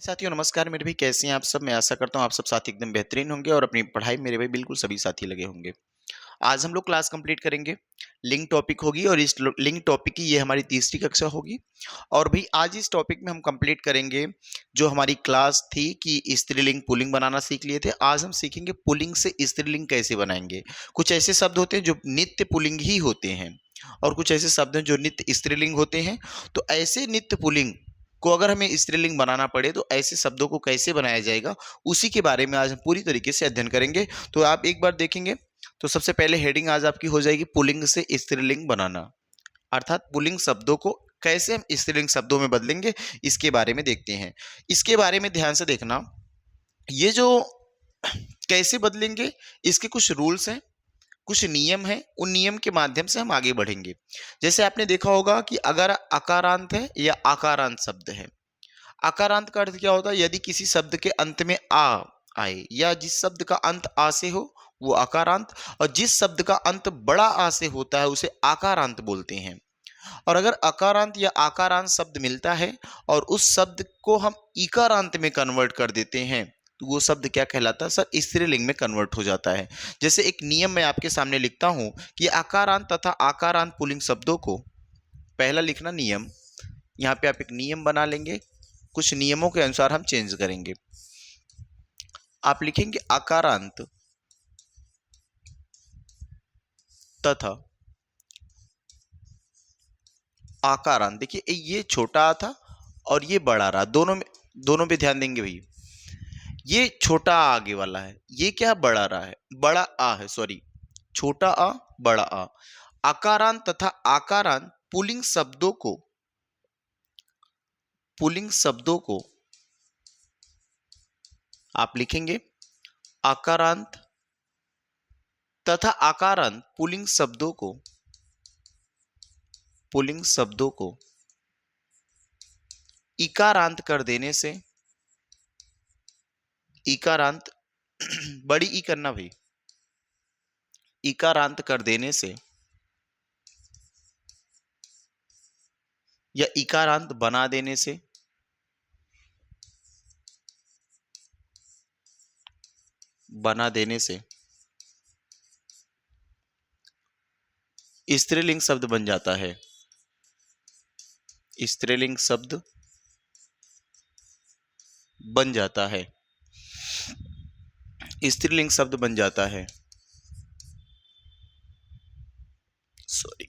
साथियों नमस्कार मेरे भाई, कैसे हैं आप सब। मैं आशा करता हूँ आप सब साथी एकदम बेहतरीन होंगे और अपनी पढ़ाई में मेरे भाई बिल्कुल सभी साथी लगे होंगे। आज हम लोग क्लास कंप्लीट करेंगे। लिंक टॉपिक होगी और इस लिंक टॉपिक की ये हमारी तीसरी कक्षा होगी। और भाई आज इस टॉपिक में हम कंप्लीट करेंगे जो हमारी क्लास थी कि स्त्रीलिंग पुल्लिंग बनाना सीख लिए थे। आज हम सीखेंगे पुल्लिंग से स्त्रीलिंग कैसे बनाएंगे। कुछ ऐसे शब्द होते हैं जो नित्य पुल्लिंग ही होते हैं और कुछ ऐसे शब्द हैं जो नित्य स्त्रीलिंग होते हैं। तो ऐसे नित्य पुल्लिंग को अगर हमें स्त्रीलिंग बनाना पड़े तो ऐसे शब्दों को कैसे बनाया जाएगा, उसी के बारे में आज हम पूरी तरीके से अध्ययन करेंगे। तो आप एक बार देखेंगे तो सबसे पहले हेडिंग आज आपकी हो जाएगी पुल्लिंग से स्त्रीलिंग बनाना, अर्थात पुल्लिंग शब्दों को कैसे हम स्त्रीलिंग शब्दों में बदलेंगे, इसके बारे में देखते हैं। इसके बारे में ध्यान से देखना, ये जो कैसे बदलेंगे इसके कुछ रूल्स हैं, कुछ नियम हैं। उन नियम के माध्यम से हम आगे बढ़ेंगे। जैसे आपने देखा होगा कि अगर अकारांत है या आकारांत शब्द है, आकारांत का अर्थ क्या होता है? यदि किसी शब्द के अंत में आ आए या जिस शब्द का अंत आ से हो वो आकारांत, और जिस शब्द का अंत बड़ा आ से होता है उसे आकारांत बोलते हैं। और अगर अकारांत या आकारांत शब्द मिलता है और उस शब्द को हम इकारांत में कन्वर्ट कर देते हैं तो वो शब्द क्या कहलाता है सर? स्त्रीलिंग में कन्वर्ट हो जाता है। जैसे एक नियम मैं आपके सामने लिखता हूं कि आकारांत तथा आकारांत पुल्लिंग शब्दों को, पहला लिखना नियम, यहाँ पे आप एक नियम बना लेंगे, कुछ नियमों के अनुसार हम चेंज करेंगे। आप लिखेंगे आकारांत तथा आकारांत। देखिए ये छोटा आ था और ये बड़ा रहा, दोनों पे ध्यान देंगे भाई। ये छोटा आ आगे वाला है, ये क्या बड़ा रहा है, बड़ा आ है, सॉरी, छोटा आ बड़ा आ। आकारांत तथा आकारांत पुल्लिंग शब्दों को आप लिखेंगे आकारांत तथा आकारांत पुल्लिंग शब्दों को इकारांत कर देने से, इकारांत बड़ी ई करना भाई, इकारांत कर देने से या इकारांत बना देने से स्त्रीलिंग शब्द बन जाता है। स्त्रीलिंग शब्द बन जाता है, स्त्रीलिंग शब्द बन जाता है, सॉरी।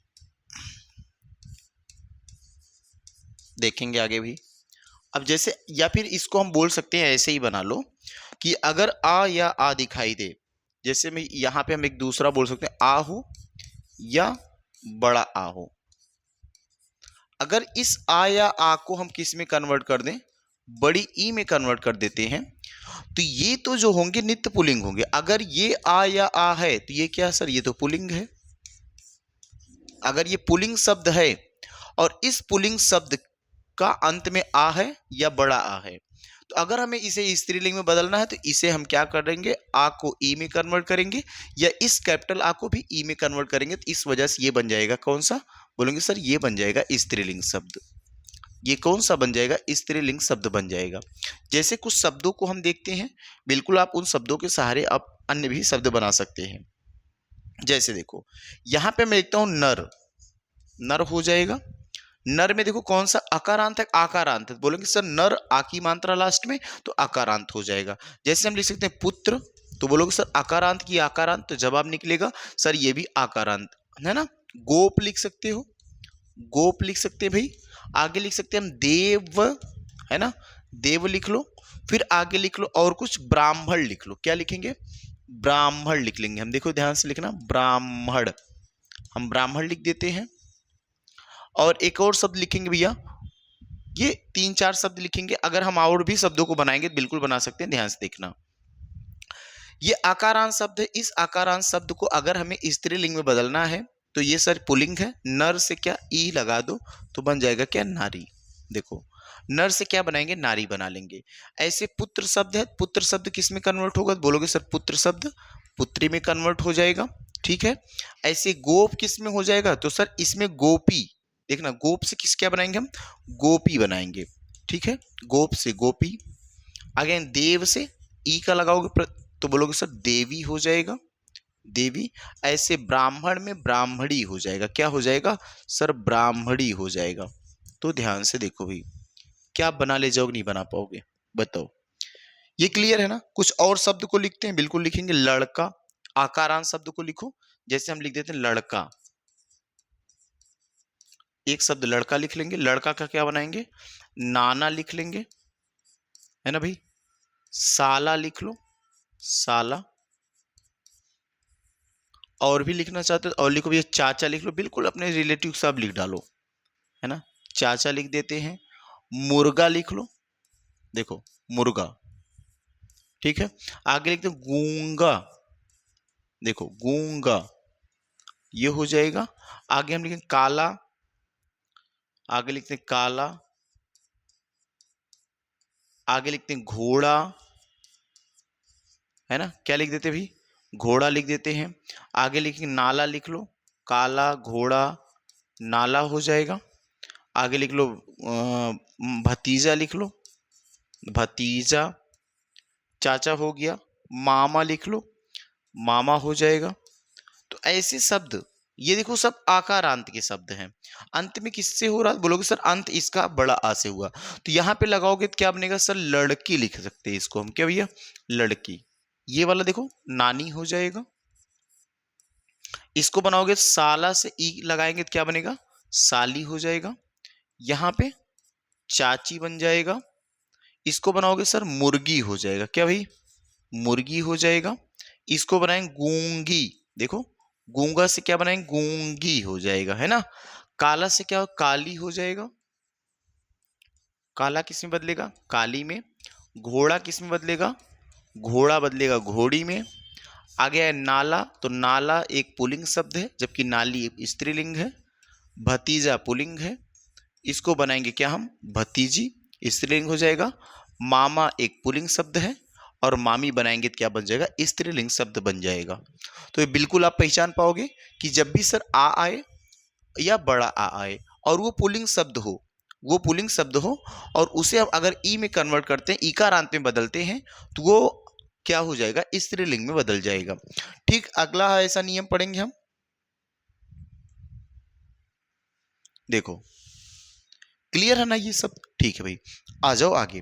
देखेंगे आगे भी। अब जैसे, या फिर इसको हम बोल सकते हैं, ऐसे ही बना लो कि अगर आ या आ दिखाई दे, जैसे मैं यहां पे हम एक दूसरा बोल सकते हैं, आ हो या बड़ा आ हो। अगर इस आ या आ को हम किस में कन्वर्ट कर दें? बड़ी ई में कन्वर्ट कर देते हैं तो ये तो जो होंगे नित्य पुल्लिंग होंगे। अगर ये आ या आ है तो ये क्या सर? ये तो पुल्लिंग है। अगर ये पुल्लिंग शब्द है और इस पुल्लिंग शब्द का अंत में आ है या बड़ा आ है, तो अगर हमें इसे स्त्रीलिंग में बदलना है तो इसे हम क्या करेंगे? आ को ई में कन्वर्ट करेंगे या इस कैपिटल आ को भी ई में कन्वर्ट करेंगे। तो इस वजह से ये बन जाएगा कौन सा? बोलेंगे सर ये बन जाएगा स्त्रीलिंग शब्द। ये कौन सा बन जाएगा? स्त्रीलिंग शब्द बन जाएगा। जैसे कुछ शब्दों को हम देखते हैं, बिल्कुल आप उन शब्दों के सहारे आप अन्य भी शब्द बना सकते हैं। जैसे देखो यहां पे मैं लिखता हूं नर, नर हो जाएगा। नर में देखो कौन सा अकारांत है? आकारांत है। बोलेंगे सर नर आ की मात्रा लास्ट में तो आकारांत हो जाएगा। जैसे हम लिख सकते हैं पुत्र, तो बोलोगे सर आकारांत की आकारांत, तो जवाब निकलेगा सर ये भी आकारांत है ना। गोप लिख सकते हो, गोप लिख सकते हैं भाई। आगे लिख सकते हैं हम देव, है ना, देव लिख लो। फिर आगे लिख लो और कुछ ब्राह्मण लिख लो। क्या लिखेंगे? ब्राह्मण लिख लेंगे हम। देखो ध्यान से लिखना, ब्राह्मण, हम ब्राह्मण लिख देते हैं। और एक और शब्द लिखेंगे भैया, ये 3-4 शब्द लिखेंगे। अगर हम और भी शब्दों को बनाएंगे तो बिल्कुल बना सकते हैं, ध्यान से देखना। ये आकारांत शब्द है, इस आकारांत शब्द को अगर हमें स्त्रीलिंग में बदलना है तो ये सर पुल्लिंग है। नर से क्या ई लगा दो तो बन जाएगा क्या? नारी। देखो नर से क्या बनाएंगे? नारी बना लेंगे। ऐसे पुत्र शब्द है, पुत्र शब्द किस में कन्वर्ट होगा? बोलोगे सर पुत्र शब्द पुत्री में कन्वर्ट हो जाएगा, ठीक है। ऐसे गोप किस में हो जाएगा? तो सर इसमें गोपी, देखना गोप से किस क्या बनाएंगे हम? गोपी बनाएंगे, ठीक है। गोप से गोपी। आगे देव से ई का लगाओगे तो बोलोगे सर देवी हो जाएगा, देवी। ऐसे ब्राह्मण में ब्राह्मणी हो जाएगा, क्या हो जाएगा सर ब्राह्मणी हो जाएगा। तो ध्यान से देखो भाई, क्या आप बना ले जाओगे, नहीं बना पाओगे, बताओ। ये क्लियर है ना। कुछ और शब्द को लिखते हैं, बिल्कुल लिखेंगे। लड़का, आकारांत शब्द को लिखो। जैसे हम लिख देते हैं लड़का, एक शब्द लड़का लिख लेंगे। लड़का का क्या बनाएंगे, नाना लिख लेंगे, है ना भाई। साला लिख लो, साला। और भी लिखना चाहते हो और लिखो भैया, चाचा लिख लो, बिल्कुल अपने रिलेटिव सब लिख डालो, है ना। चाचा लिख देते हैं। मुर्गा लिख लो, देखो मुर्गा, ठीक है। आगे लिखते हैं गूंगा, देखो गूंगा, ये हो जाएगा। आगे हम लिखेंगे काला, आगे लिखते हैं काला। आगे लिखते हैं घोड़ा, है ना। क्या लिख देते हैं भाई, घोड़ा लिख देते हैं। आगे लिखेंगे नाला, लिख लो, काला घोड़ा नाला हो जाएगा। आगे लिख लो भतीजा, लिख लो भतीजा। चाचा हो गया। मामा लिख लो, मामा हो जाएगा। तो ऐसे शब्द, ये देखो सब आकारांत के शब्द हैं। अंत में किससे हो रहा है, बोलोगे सर अंत इसका बड़ा आ से हुआ, तो यहां पे लगाओगे तो क्या बनेगा सर लड़की लिख सकते हैं इसको हम, क्या भैया लड़की। ये वाला देखो नानी हो जाएगा। इसको बनाओगे साला से ई लगाएंगे तो क्या बनेगा साली हो जाएगा। यहां पे चाची बन जाएगा। इसको बनाओगे सर मुर्गी हो जाएगा, क्या भाई मुर्गी हो जाएगा। इसको बनाएंगे गूंगी, देखो गूंगा से क्या बनाएंगे गूंगी हो जाएगा, है ना। काला से क्या हो काली हो जाएगा, काला किस में बदलेगा काली में। घोड़ा किस में बदलेगा घोड़ा बदलेगा घोड़ी में। आ गया है नाला, तो नाला एक पुल्लिंग शब्द है जबकि नाली एक स्त्रीलिंग है। भतीजा पुल्लिंग है, इसको बनाएंगे क्या हम भतीजी, स्त्रीलिंग हो जाएगा। मामा एक पुल्लिंग शब्द है और मामी बनाएंगे तो क्या बन जाएगा स्त्रीलिंग शब्द बन जाएगा। तो ये बिल्कुल आप पहचान पाओगे कि जब भी सर आ आए या बड़ा आ आए और वो पुल्लिंग शब्द हो, वो पुल्लिंग शब्द हो और उसे अब अगर ई में कन्वर्ट करते हैं, ईकारांत में बदलते हैं, तो वो क्या हो जाएगा स्त्रीलिंग में बदल जाएगा। ठीक, अगला है ऐसा नियम पढ़ेंगे हम, देखो क्लियर है ना ये सब, ठीक है भाई। आ जाओ आगे,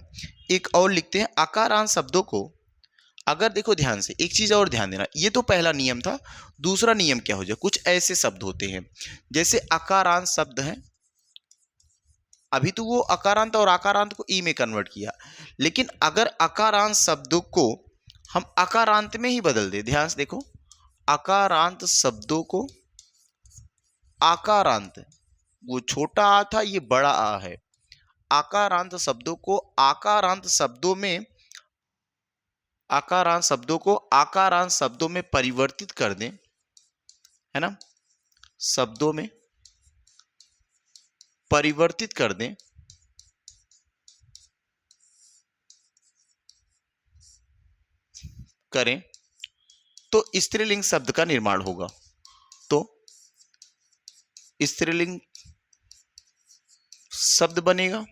एक और लिखते हैं आकारांत शब्दों को। अगर देखो ध्यान से एक चीज और ध्यान देना, ये तो पहला नियम था। दूसरा नियम क्या हो जाए, कुछ ऐसे शब्द होते हैं जैसे आकारांत शब्द हैं, अभी तो वो अकारांत और आकारांत को ई में कन्वर्ट किया, लेकिन अगर अकारांत शब्दों को हम अकारांत में ही बदल दे, ध्यान से देखो अकारांत शब्दों को आकारांत, वो छोटा आ था ये बड़ा आ है, आकारांत शब्दों को आकारांत शब्दों में, आकारांत शब्दों को आकारांत शब्दों में परिवर्तित कर दें, है ना, शब्दों में परिवर्तित कर दें, करें तो स्त्रीलिंग शब्द का निर्माण होगा। तो स्त्रीलिंग शब्द बनेगा।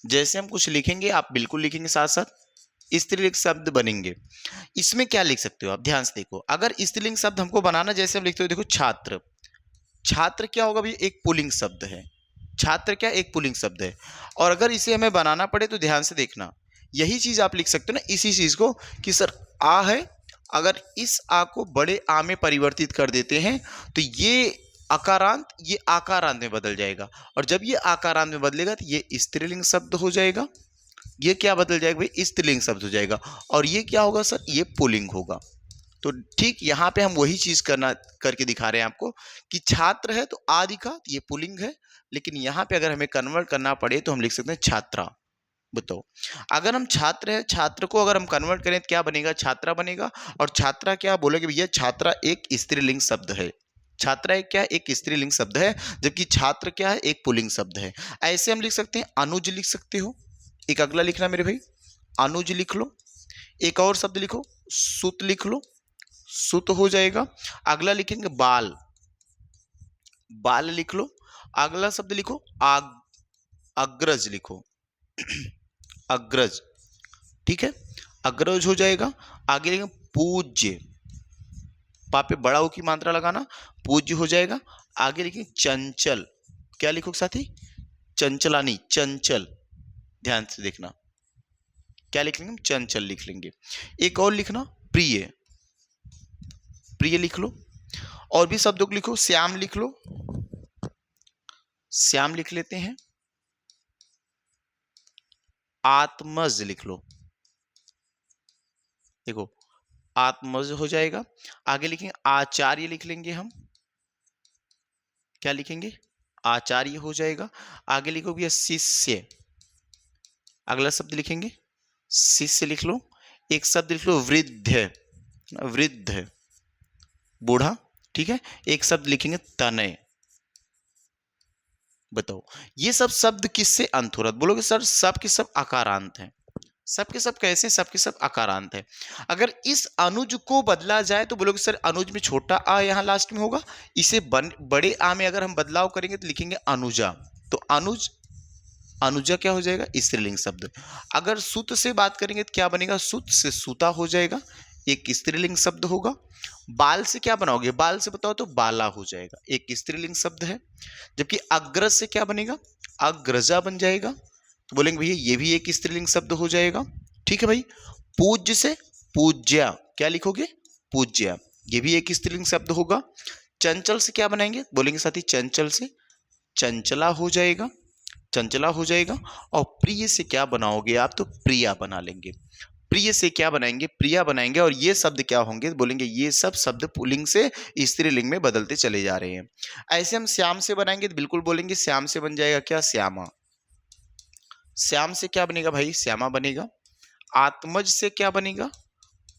जैसे हम कुछ लिखेंगे आप बिल्कुल लिखेंगे साथ साथ स्त्रीलिंग शब्द बनेंगे। इसमें क्या लिख सकते हो आप, ध्यान से देखो, अगर स्त्रीलिंग शब्द हमको बनाना, जैसे हम लिखते हो देखो छात्र, छात्र क्या होगा भैया एक पुल्लिंग शब्द है, छात्र क्या एक पुल्लिंग शब्द है। और अगर इसे हमें बनाना पड़े तो ध्यान से देखना, यही चीज आप लिख सकते हो ना, इसी चीज को कि सर आ है, अगर इस आ को बड़े आ में परिवर्तित कर देते हैं तो ये अकारांत ये आकारांत में बदल जाएगा, और जब ये आकारांत में बदलेगा तो ये स्त्रीलिंग शब्द हो जाएगा। ये क्या बदल जाएगा भाई स्त्रीलिंग शब्द हो जाएगा, और ये क्या होगा सर ये पुल्लिंग होगा। तो ठीक यहाँ पे हम वही चीज करना करके दिखा रहे हैं आपको कि छात्र है तो आ दिखा तो ये पुल्लिंग है, लेकिन यहाँ पे अगर हमें कन्वर्ट करना पड़े तो हम लिख सकते हैं छात्रा। बताओ, अगर हम छात्र है, छात्र को अगर हम कन्वर्ट करें तो क्या बनेगा छात्रा बनेगा। और छात्रा क्या बोलोगे भैया छात्रा एक स्त्रीलिंग शब्द है, छात्रा एक क्या है एक स्त्रीलिंग शब्द है, जबकि छात्र क्या है एक पुल्लिंग शब्द है। ऐसे हम लिख सकते हैं अनुज लिख सकते हो। एक अगला लिखना मेरे भाई अनुज लिख लो। एक और शब्द लिखो सुत लिख लो, सुत हो जाएगा। अगला लिखेंगे बाल, बाल लिख लो। अगला शब्द लिखो अग्रज लिखो, अग्रज, ठीक है, अग्रज हो जाएगा। आगे लिखेंगे पूज्य, पा पे बड़ा ऊ की मात्रा लगाना, पूज्य हो जाएगा। आगे लिखेंगे चंचल, क्या लिखोगे साथी, चंचलानी, चंचल, ध्यान से देखना, क्या लिख लेंगे, चंचल लिख लेंगे। एक और लिखना प्रिय, प्रिय लिख लो। और भी शब्दों को लिखो, श्याम लिख लो, श्याम लिख लेते हैं। आत्मज लिख लो, देखो आत्मज हो जाएगा। आगे लिखेंगे आचार्य लिख लेंगे हम, क्या लिखेंगे, आचार्य हो जाएगा। आगे लिखो भैया शिष्य, अगला शब्द लिखेंगे शिष्य लिख लो। एक शब्द लिख लो वृद्ध, वृद्ध बूढ़ा, ठीक है। एक शब्द लिखेंगे तनय। बताओ ये सब शब्द किससे अंत हो रहा है, बोलोगे सर सब के सब आकारांत हैं। सबके सब कैसे, सबके सब आकारांत है। अगर इस अनुज को बदला जाए तो बोलोगे सर अनुज में छोटा आ यहां लास्ट में होगा, इसे बड़े आ में अगर हम बदलाव करेंगे तो लिखेंगे अनुजा। तो अनुज, अनुजा क्या हो जाएगा, स्त्रीलिंग शब्द। अगर सुत से बात करेंगे तो क्या बनेगा, सुत से सूता हो जाएगा, एक स्त्रीलिंग शब्द होगा। बाल से क्या बनाओगे, बाल से बताओ तो बाला हो जाएगा, एक स्त्रीलिंग शब्द है। जबकि अग्रज से क्या बनेगा, अग्रजा बन जाएगा, तो बोलेंगे भैया ये भी एक स्त्रीलिंग शब्द हो जाएगा, ठीक है भाई। पूज्य से पूज्या, क्या लिखोगे, पूज्या, ये भी एक स्त्रीलिंग शब्द होगा। चंचल से क्या बनाएंगे, बोलेंगे साथी चंचल से चंचला हो जाएगा, चंचला हो जाएगा। और प्रिय से क्या बनाओगे आप, तो प्रिया बना लेंगे। प्रिय से क्या बनाएंगे, प्रिया बनाएंगे। और ये शब्द क्या होंगे, बोलेंगे ये सब शब्द पुल्लिंग से स्त्रीलिंग में बदलते चले जा रहे हैं। ऐसे हम श्याम से बनाएंगे तो बिल्कुल बोलेंगे श्याम से बन जाएगा क्या, श्यामा। श्याम से क्या बनेगा भाई, श्यामा बनेगा। आत्मज से क्या बनेगा,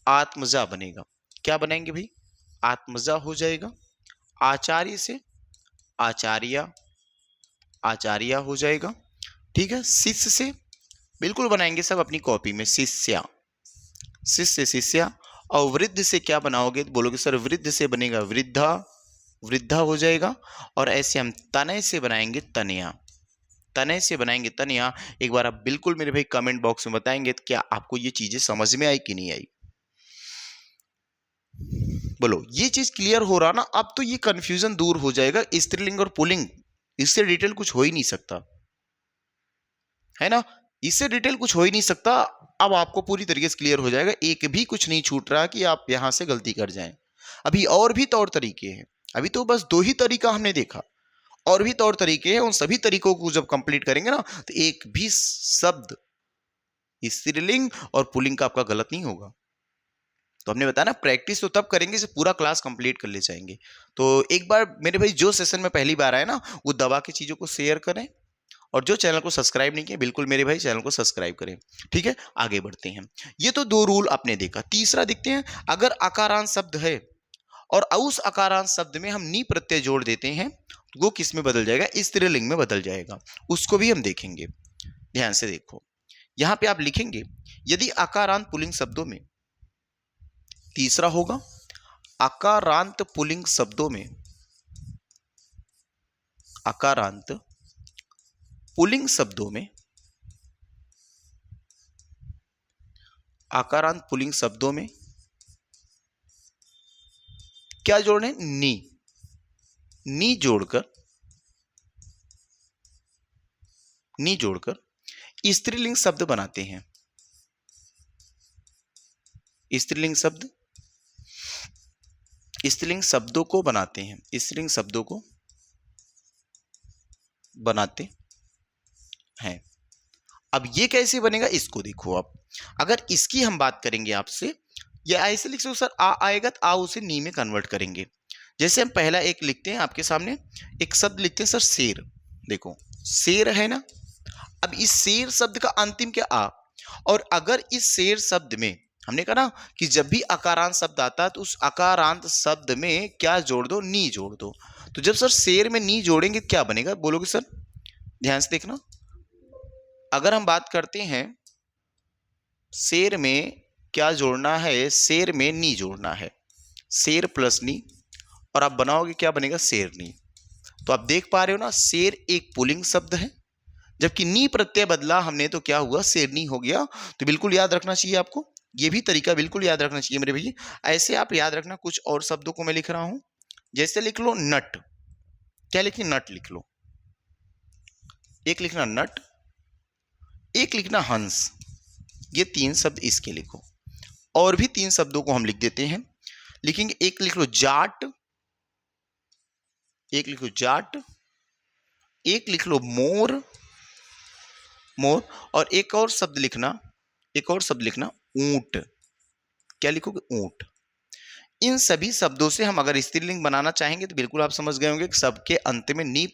आत्मजा बनेगा, क्या बनाएंगे भाई, आत्मजा हो जाएगा। आचार्य से आचार्या, आचार्या हो जाएगा, ठीक है। शिष्य से बिल्कुल बनाएंगे सब अपनी कॉपी में, शिष्या, शिष्य शिष्या। और वृद्ध से क्या बनाओगे, तो बोलोगे सर वृद्ध से बनेगा वृद्धा, वृद्धा हो जाएगा। और ऐसे हम तनय से बनाएंगे तनया, तनय से बनाएंगे तनया। एक बार आप बिल्कुल मेरे भाई कमेंट बॉक्स में बताएंगे तो क्या आपको ये चीजें समझ में आई कि नहीं आई। बोलो ये चीज क्लियर हो रहा ना, अब तो ये कंफ्यूजन दूर हो जाएगा। स्त्रीलिंग और पुल्लिंग इससे डिटेल कुछ हो ही नहीं सकता, है ना, इससे डिटेल कुछ हो ही नहीं सकता। अब आपको पूरी तरीके से क्लियर हो जाएगा, एक भी कुछ नहीं छूट रहा कि आप यहां से गलती कर जाएं। अभी और भी तौर तरीके हैं, अभी तो बस 2 ही तरीका हमने देखा, और भी तौर तरीके हैं। उन सभी तरीकों को जब कंप्लीट करेंगे ना तो एक भी शब्द स्त्रीलिंग और पुल्लिंग का आपका गलत नहीं होगा। तो हमने बताया ना प्रैक्टिस तो तब करेंगे जब पूरा क्लास कंप्लीट कर ले जाएंगे। तो एक बार मेरे भाई जो सेशन में पहली बार आए ना वो दबा के चीजों को शेयर करें, और जो चैनल को सब्सक्राइब नहीं किया बिल्कुल मेरे भाई चैनल को सब्सक्राइब करें, ठीक है। आगे बढ़ते हैं, ये तो 2 रूल आपने देखा। तीसरा देखते हैं, अगर आकारांत शब्द है और उस आकारांत शब्द में हम नी प्रत्यय जोड़ देते हैं तो वो किस में बदल जाएगा, स्त्रीलिंग में बदल जाएगा, उसको भी हम देखेंगे। ध्यान से देखो, यहां पे आप लिखेंगे यदि आकारांत पुल्लिंग शब्दों में, तीसरा होगा आकारांत पुल्लिंग शब्दों में, आकारांत पुल्लिंग शब्दों में, आकारांत पुल्लिंग शब्दों में क्या जोड़ने, नी, नी जोड़कर, नी जोड़कर स्त्रीलिंग शब्द बनाते हैं। स्त्रीलिंग शब्द, स्त्रीलिंग शब्दों को बनाते हैं, स्त्रीलिंग शब्दों को बनाते हैं। अब ये कैसे बनेगा इसको देखो आप। अगर इसकी हम बात करेंगे आपसे, या ऐसे लिख सकते सर आ आएगा तो आ उसे नी में कन्वर्ट करेंगे। जैसे हम पहला एक लिखते हैं आपके सामने, एक शब्द लिखते हैं सर शेर, देखो शेर है ना। अब इस शेर शब्द का अंतिम क्या आ, और अगर इस शेर शब्द में हमने कहा ना कि जब भी आकारांत शब्द आता है तो उस आकारांत शब्द में क्या जोड़ दो, नी जोड़ दो। तो जब सर शेर में नी जोड़ेंगे क्या बनेगा, बोलोगे सर, ध्यान से देखना। अगर हम बात करते हैं शेर में क्या जोड़ना है, शेर में नी जोड़ना है, शेर प्लस नी, और आप बनाओगे क्या बनेगा, शेरनी। तो आप देख पा रहे हो ना शेर एक पुल्लिंग शब्द है जबकि नी प्रत्यय बदला हमने तो क्या हुआ, शेरनी हो गया। तो बिल्कुल याद रखना चाहिए आपको, ये भी तरीका बिल्कुल याद रखना चाहिए मेरे भैया। ऐसे आप याद रखना। कुछ और शब्दों को मैं लिख रहा हूं, जैसे लिख लो नट, क्या लिखिए, नट लिख लो, एक लिखना नट, एक लिखना हंस, ये 3 शब्द इसके लिखो। और भी 3 शब्दों को हम लिख देते हैं, लिखेंगे, एक लिख लो जाट, एक लिख लो जाट, एक लिख लो मोर, मोर, और एक और शब्द लिखना, एक और शब्द लिखना ऊंट। क्या लिखोगे, ऊंट। इन सभी शब्दों से हम अगर स्त्रीलिंग बनाना चाहेंगे तो बिल्कुल आप समझ गए होंगे कि सबके अंत में नी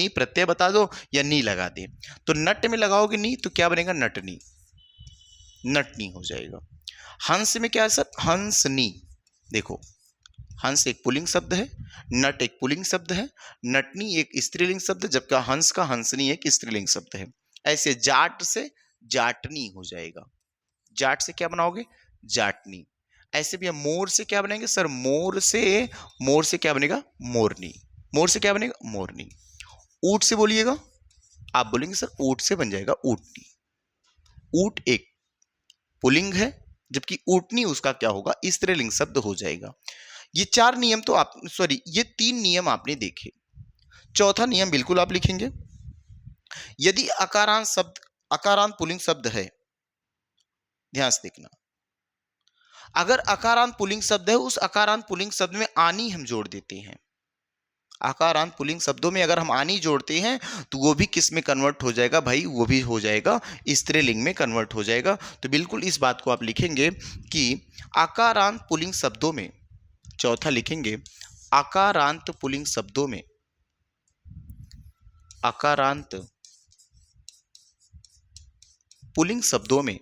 प्रत्यय बता दो या नी लगा दे। तो नट में लगाओगे नी तो क्या बनेगा, नटनी, नटनी हो जाएगा। हंस में क्या है सर, हंसनी। देखो हंस एक पुल्लिंग शब्द है, नट एक पुल्लिंग शब्द है, नटनी एक स्त्रीलिंग शब्द है, जबकि हंस का हंसनी एक स्त्रीलिंग शब्द है। ऐसे जाट से जाटनी हो जाएगा, जाट से क्या बनाओगे, जाटनी। ऐसे भी हम मोर से क्या बनाएंगे सर, मोर से क्या बनेगा, मोरनी, मोर से क्या बनेगा, मोरनी। ऊंट से बोलिएगा, आप बोलेंगे सर ऊंट से बन जाएगा ऊंटनी। ऊंट एक पुल्लिंग है, जबकि ऊंटनी उसका क्या होगा, स्त्रीलिंग शब्द हो जाएगा। ये 4 नियम तो आप, सॉरी ये 3 नियम आपने देखे। चौथा नियम बिल्कुल आप लिखेंगे, यदि अकारांत शब्द, अकारांत पुल्लिंग शब्द है, ध्यान से देखना, अगर अकारांत पुल्लिंग शब्द है, उस अकारांत पुल्लिंग शब्द में आनी हम जोड़ देते हैं। अकारांत पुल्लिंग शब्दों में अगर हम आनी जोड़ते हैं तो वो भी किस में कन्वर्ट हो जाएगा भाई, वो भी हो जाएगा स्त्रीलिंग में कन्वर्ट हो जाएगा। तो बिल्कुल इस बात को आप लिखेंगे कि अकारांत पुल्लिंग शब्दों में, चौथा लिखेंगे अकारांत पुल्लिंग शब्दों में, अकारांत पुल्लिंग शब्दों में,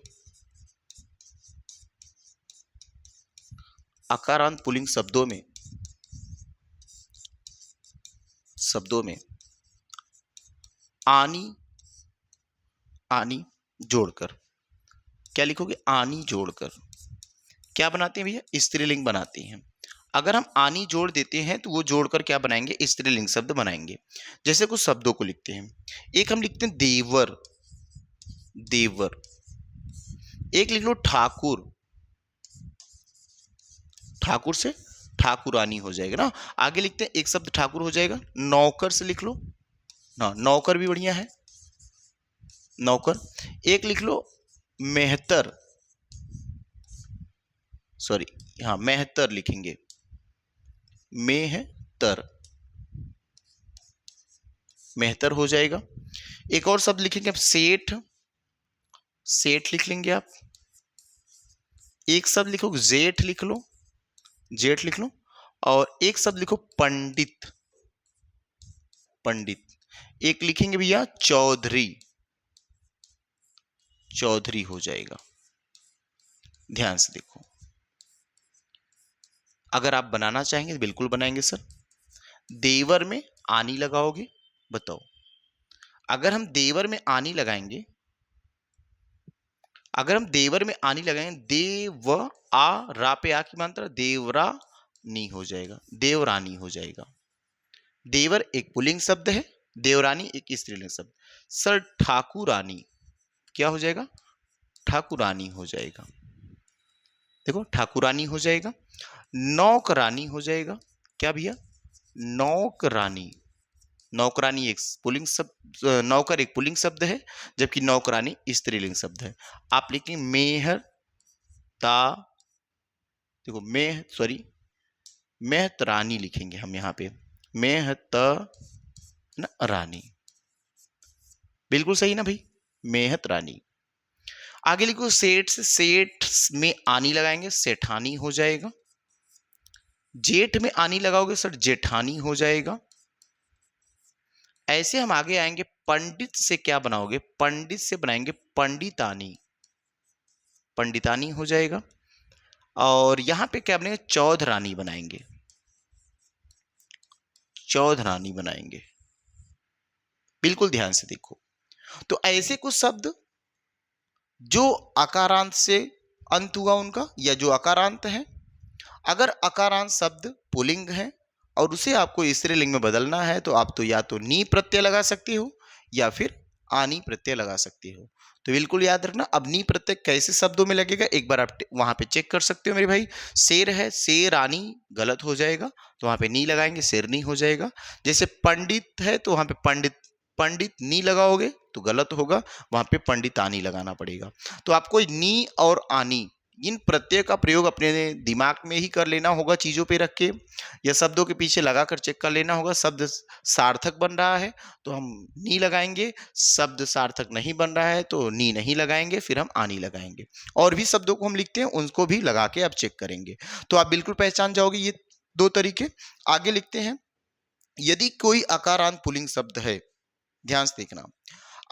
अकारांत पुल्लिंग शब्दों में, शब्दों में आनी, आनी जोड़कर, क्या लिखोगे, आनी जोड़कर क्या बनाते हैं भैया, स्त्रीलिंग बनाते हैं। अगर हम आनी जोड़ देते हैं तो वो जोड़कर क्या बनाएंगे, स्त्रीलिंग शब्द बनाएंगे। जैसे कुछ शब्दों को लिखते हैं, एक हम लिखते हैं देवर, देवर, एक लिख लो ठाकुर, ठाकुर से ठाकुरानी हो जाएगा ना। आगे लिखते हैं एक शब्द ठाकुर हो जाएगा, नौकर से लिख लो ना, नौकर भी बढ़िया है, नौकर। एक लिख लो मेहतर, सॉरी हाँ मेहतर लिखेंगे, मेहतर, मेहतर हो जाएगा। एक और शब्द लिखेंगे आप सेठ, सेठ लिख लेंगे आप। एक शब्द लिखो जेठ, लिख लो जेठ लिख लो। और एक शब्द लिखो पंडित, पंडित। एक लिखेंगे भैया चौधरी, चौधरी हो जाएगा। ध्यान से देखो, अगर आप बनाना चाहेंगे तो बिल्कुल बनाएंगे सर। देवर में आनी लगाओगे, बताओ अगर हम देवर में आनी लगाएंगे, अगर हम देवर में आनी लगाएंगे, देव आ रा पे आ की मात्रा, देवरा नी हो जाएगा, देवरानी हो जाएगा। देवर एक पुल्लिंग शब्द है, देवरानी एक स्त्रीलिंग शब्द। सर ठाकुरानी क्या हो जाएगा, ठाकुरानी हो जाएगा। देखो ठाकुरानी हो जाएगा। नौकरानी हो जाएगा, क्या भैया, नौकरानी, नौकरानी एक पुल्लिंग शब्द, नौकर एक पुल्लिंग शब्द है, जबकि नौकरानी स्त्रीलिंग शब्द है। आप लिखेंगे मेहता, देखो सॉरी मेहतरानी लिखेंगे हम यहाँ पे, मेहत ना रानी, बिल्कुल सही ना भाई, मेहत रानी। आगे लिखो सेठ से, सेठ में आनी लगाएंगे, सेठानी हो जाएगा। जेठ में आनी लगाओगे सर, जेठानी हो जाएगा। ऐसे हम आगे आएंगे, पंडित से क्या बनाओगे, पंडित से बनाएंगे पंडितानी, पंडितानी हो जाएगा। और यहां पे क्या बनेगा, चौधरानी बनाएंगे, चौधरानी बनाएंगे। बिल्कुल ध्यान से देखो, तो ऐसे कुछ शब्द जो अकारांत से अंत हुआ उनका, या जो अकारांत है, अगर अकारांत शब्द पुल्लिंग है और उसे आपको स्त्रीलिंग में बदलना है तो आप तो या तो नी प्रत्यय लगा सकते हो या फिर आनी प्रत्यय लगा सकते हो। तो बिल्कुल याद रखना, अब नी प्रत्यय कैसे शब्दों में लगेगा एक बार आप वहां पे चेक कर सकते हो मेरे भाई। शेर है, शेरानी गलत हो जाएगा, तो वहां पे नी लगाएंगे, शेरनी हो जाएगा। जैसे पंडित है तो वहां पे पंडित पंडित नी लगाओगे तो गलत होगा, वहां पे पंडितानी लगाना पड़ेगा। तो आपको नी और आनी इन प्रत्यय का प्रयोग अपने दिमाग में ही कर लेना होगा, चीजों पे रख के या शब्दों के पीछे लगाकर चेक कर लेना होगा। शब्द सार्थक बन रहा है तो हम नी लगाएंगे, शब्द सार्थक नहीं बन रहा है तो नी नहीं लगाएंगे, फिर हम आनी लगाएंगे। और भी शब्दों को हम लिखते हैं उनको भी लगा के आप चेक करेंगे, तो आप बिल्कुल पहचान जाओगे ये दो तरीके। आगे लिखते हैं, यदि कोई अकारांत पुल्लिंग शब्द है, ध्यान से देखना,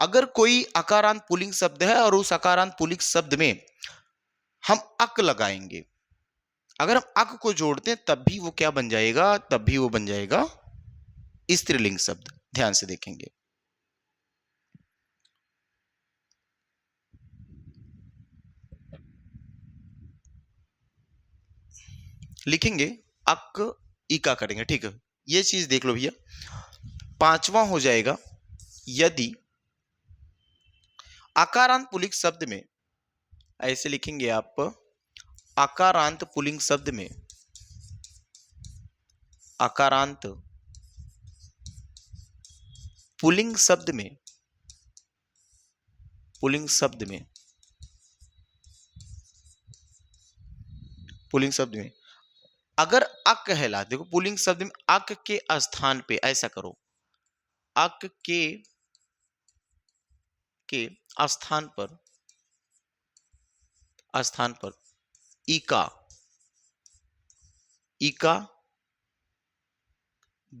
अगर कोई अकारांत पुल्लिंग शब्द है और उस अकारांत पुल्लिंग शब्द में हम अक लगाएंगे, अगर हम अक को जोड़ते हैं तब भी वो क्या बन जाएगा, तब भी वो बन जाएगा स्त्रीलिंग शब्द। ध्यान से देखेंगे, लिखेंगे अक इका करेंगे, ठीक है। ये चीज देख लो भैया। पांचवा हो जाएगा, यदि आकारांत पुल्लिंग शब्द में, ऐसे लिखेंगे आप, आकारांत पुल्लिंग शब्द में, आकारांत पुल्लिंग शब्द में, पुल्लिंग शब्द में, पुल्लिंग शब्द में अगर अक है, ला देखो पुल्लिंग शब्द में अक के स्थान पे ऐसा करो, अक के स्थान पर इका, इका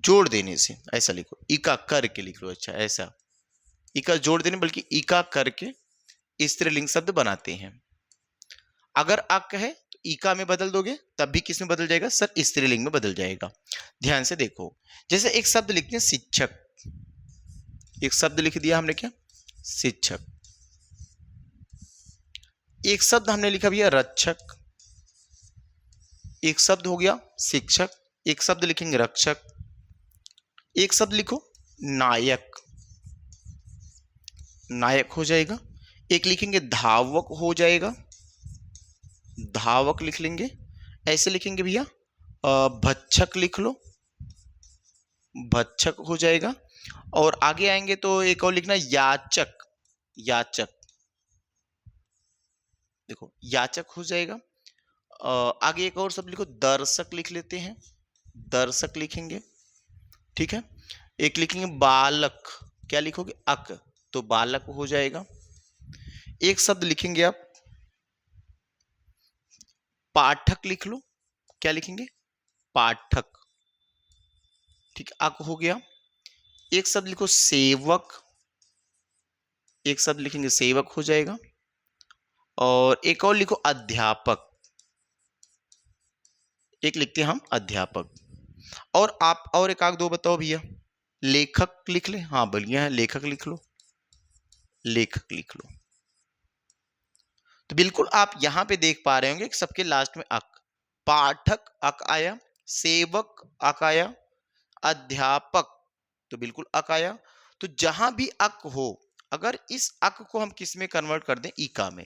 जोड़ देने से, ऐसा लिखो, इका करके लिख लो, अच्छा ऐसा, इका जोड़ देने बल्कि इका करके स्त्रीलिंग शब्द बनाते हैं। अगर अक है तो इका में बदल दोगे तब भी किस में बदल जाएगा सर, स्त्रीलिंग में बदल जाएगा। ध्यान से देखो, जैसे एक शब्द लिखते हैं शिक्षक, एक शब्द लिख दिया हमने क्या, शिक्षक। एक शब्द हमने लिखा भैया रक्षक, एक शब्द हो गया शिक्षक, एक शब्द लिखेंगे रक्षक, एक शब्द लिखो नायक, नायक हो जाएगा। एक लिखेंगे धावक हो जाएगा, धावक लिख लेंगे। ऐसे लिखेंगे भैया भक्षक लिख लो, भक्षक हो जाएगा। और आगे आएंगे तो एक और लिखना याचक, याचक, देखो याचक हो जाएगा। आगे एक और शब्द लिखो दर्शक लिख लेते हैं, दर्शक लिखेंगे, ठीक है। एक लिखेंगे बालक, क्या लिखोगे अक, तो बालक हो जाएगा। एक शब्द लिखेंगे आप पाठक लिख लो, क्या लिखेंगे पाठक, ठीक, अक हो गया। एक शब्द लिखो सेवक, एक शब्द लिखेंगे सेवक हो जाएगा। और एक और लिखो अध्यापक, एक लिखते हैं हम अध्यापक। और आप और एक आग दो बताओ भैया, लेखक लिख ले, हाँ बढ़िया है, लेखक लिख लो, लेखक लिख लो। तो बिल्कुल आप यहां पे देख पा रहे होंगे कि सबके लास्ट में अक, पाठक अक आया, सेवक अक आया, अध्यापक तो बिल्कुल अक आया। तो जहां भी अक हो, अगर इस अक को हम किस में कन्वर्ट कर दें, इका में,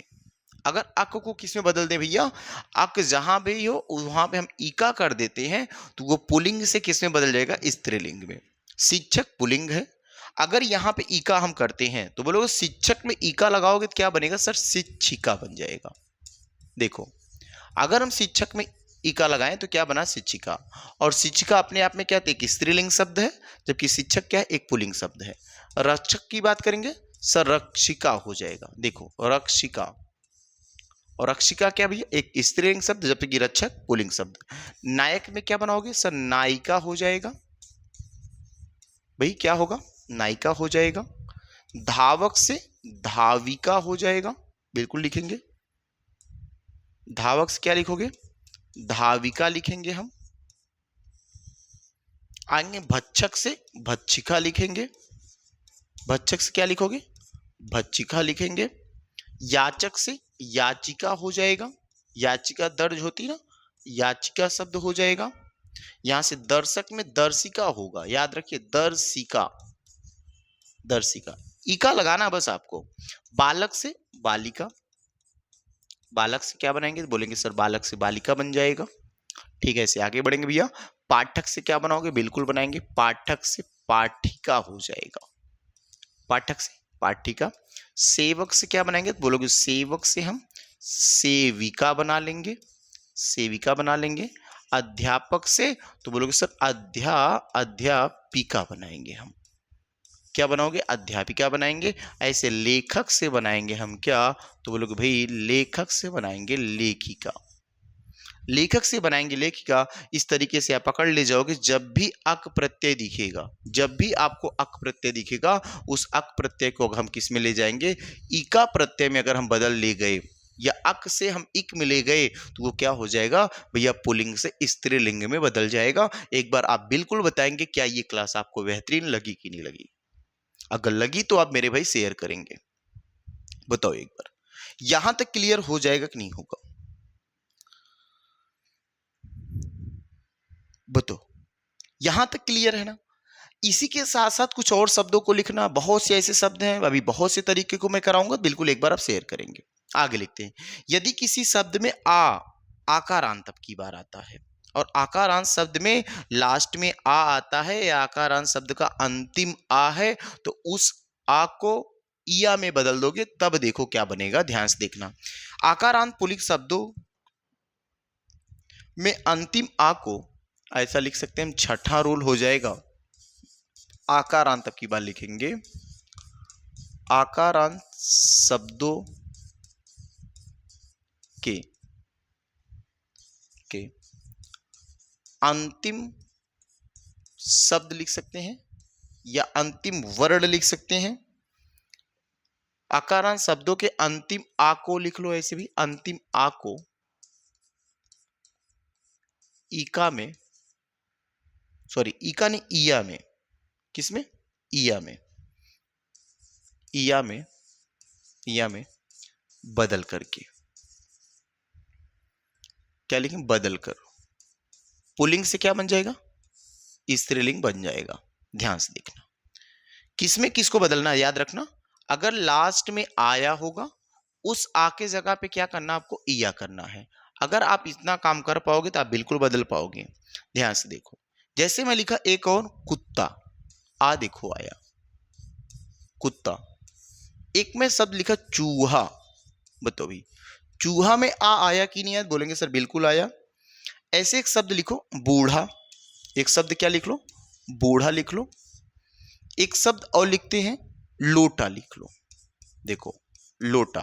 अगर अक को किस में बदल दें भैया, अक जहां भी हो वहां पे हम इका कर देते हैं तो वो पुल्लिंग से किस में बदल जाएगा, स्त्रीलिंग में। शिक्षक पुल्लिंग है, अगर यहाँ पे इका हम करते हैं तो बोलोगे शिक्षक में इका लगाओगे तो क्या बनेगा सर, शिक्षिका बन जाएगा। देखो अगर हम शिक्षक में इका लगाएं तो क्या बना, शिक्षिका। और शिक्षिका अपने आप में क्या, एक स्त्रीलिंग शब्द है, जबकि शिक्षक क्या है, एक पुल्लिंग शब्द है। रक्षक की बात करेंगे सर, रक्षिका हो जाएगा, देखो रक्षिका। और रक्षिका क्या भैया, एक स्त्रीलिंग शब्द, जबकि रक्षक पुल्लिंग शब्द। नायक में क्या बनाओगे सर, नायिका हो जाएगा, भाई क्या होगा, नायिका हो जाएगा। धावक से धाविका हो जाएगा, बिल्कुल लिखेंगे। धावक से क्या लिखोगे, धाविका लिखेंगे हम। आएंगे भक्षक से भक्षिका लिखेंगे, भक्षक से क्या लिखोगे, भक्षिका लिखेंगे। याचक से याचिका हो जाएगा, याचिका दर्ज होती ना, याचिका शब्द हो जाएगा। यहां से दर्शक में दर्शिका होगा, याद रखिए दर्शिका, दर्शिका। ईका लगाना बस आपको। बालक से बालिका, बालक से क्या बनाएंगे, तो बोलेंगे सर बालक से बालिका बन जाएगा। ठीक है, ऐसे आगे बढ़ेंगे भैया। पाठक से क्या बनाओगे, बिल्कुल बनाएंगे, पाठक से पाठिका हो जाएगा, पाठक से पाठिका। सेवक से क्या बनाएंगे, तो बोलोगे सेवक से हम सेविका बना लेंगे, सेविका बना लेंगे। अध्यापक से तो बोलोगे सर अध्यापिका बनाएंगे हम, क्या बनाओगे, अध्यापिका बनाएंगे। ऐसे लेखक से बनाएंगे हम क्या, तो बोलोगे भाई लेखक से बनाएंगे लेखिका, लेखक से बनाएंगे लेखिका। इस तरीके से आप पकड़ ले जाओगे, जब भी अक प्रत्यय दिखेगा, जब भी आपको अक प्रत्यय दिखेगा, उस अक प्रत्यय को हम किस में ले जाएंगे, इका प्रत्यय में अगर हम बदल ले गए या अक से हम इक में ले गए तो वो क्या हो जाएगा भैया, पुल्लिंग से स्त्रीलिंग में बदल जाएगा। एक बार आप बिल्कुल बताएंगे क्या ये क्लास आपको बेहतरीन लगी कि नहीं लगी। अगर लगी तो आप मेरे भाई शेयर करेंगे, बताओ एक बार यहां तक क्लियर हो जाएगा कि नहीं होगा, बताओ यहां तक क्लियर है ना। इसी के साथ साथ कुछ और शब्दों को लिखना, बहुत से ऐसे शब्द हैं, अभी बहुत से तरीके को मैं कराऊंगा, बिल्कुल एक बार आप शेयर करेंगे। आगे लिखते हैं, यदि किसी शब्द में आकारांत अब की बार आता है, और आकारांत शब्द में लास्ट में आ आता है, या आकारांत शब्द का अंतिम आ है, तो उस आ को इया में बदल दोगे, तब देखो क्या बनेगा, ध्यान से देखना। आकारांत पुल्लिंग शब्दों में अंतिम आ को ऐसा लिख सकते हैं हम, छठा रूल हो जाएगा। आकारांत की बात लिखेंगे, आकारांत शब्दों के अंतिम शब्द लिख सकते हैं या अंतिम वर्ण लिख सकते हैं। आकारांत शब्दों के अंतिम आ को लिख लो, ऐसे भी अंतिम आ को ईका में, सॉरी ईका नहीं, ईया में, किसमें, ईया में, ईया में, ईया में बदल करके क्या लिखें, बदल कर पुल्लिंग से क्या बन जाएगा, स्त्रीलिंग बन जाएगा। ध्यान से देखना किसमें किसको बदलना है, याद रखना। अगर लास्ट में आया होगा, उस आ के जगह पे क्या करना, आपको ईया करना है। अगर आप इतना काम कर पाओगे तो आप बिल्कुल बदल पाओगे। ध्यान से देखो, जैसे मैं लिखा एक और कुत्ता, आ देखो आया कुत्ता। एक में शब्द लिखा चूहा, बताओ भी चूहा में आ आया कि नहीं आया, बोलेंगे सर बिल्कुल आया। ऐसे एक शब्द लिखो बूढ़ा, एक शब्द क्या लिख लो, बूढ़ा लिख लो। एक शब्द और लिखते हैं लोटा, लिख लो, देखो लोटा।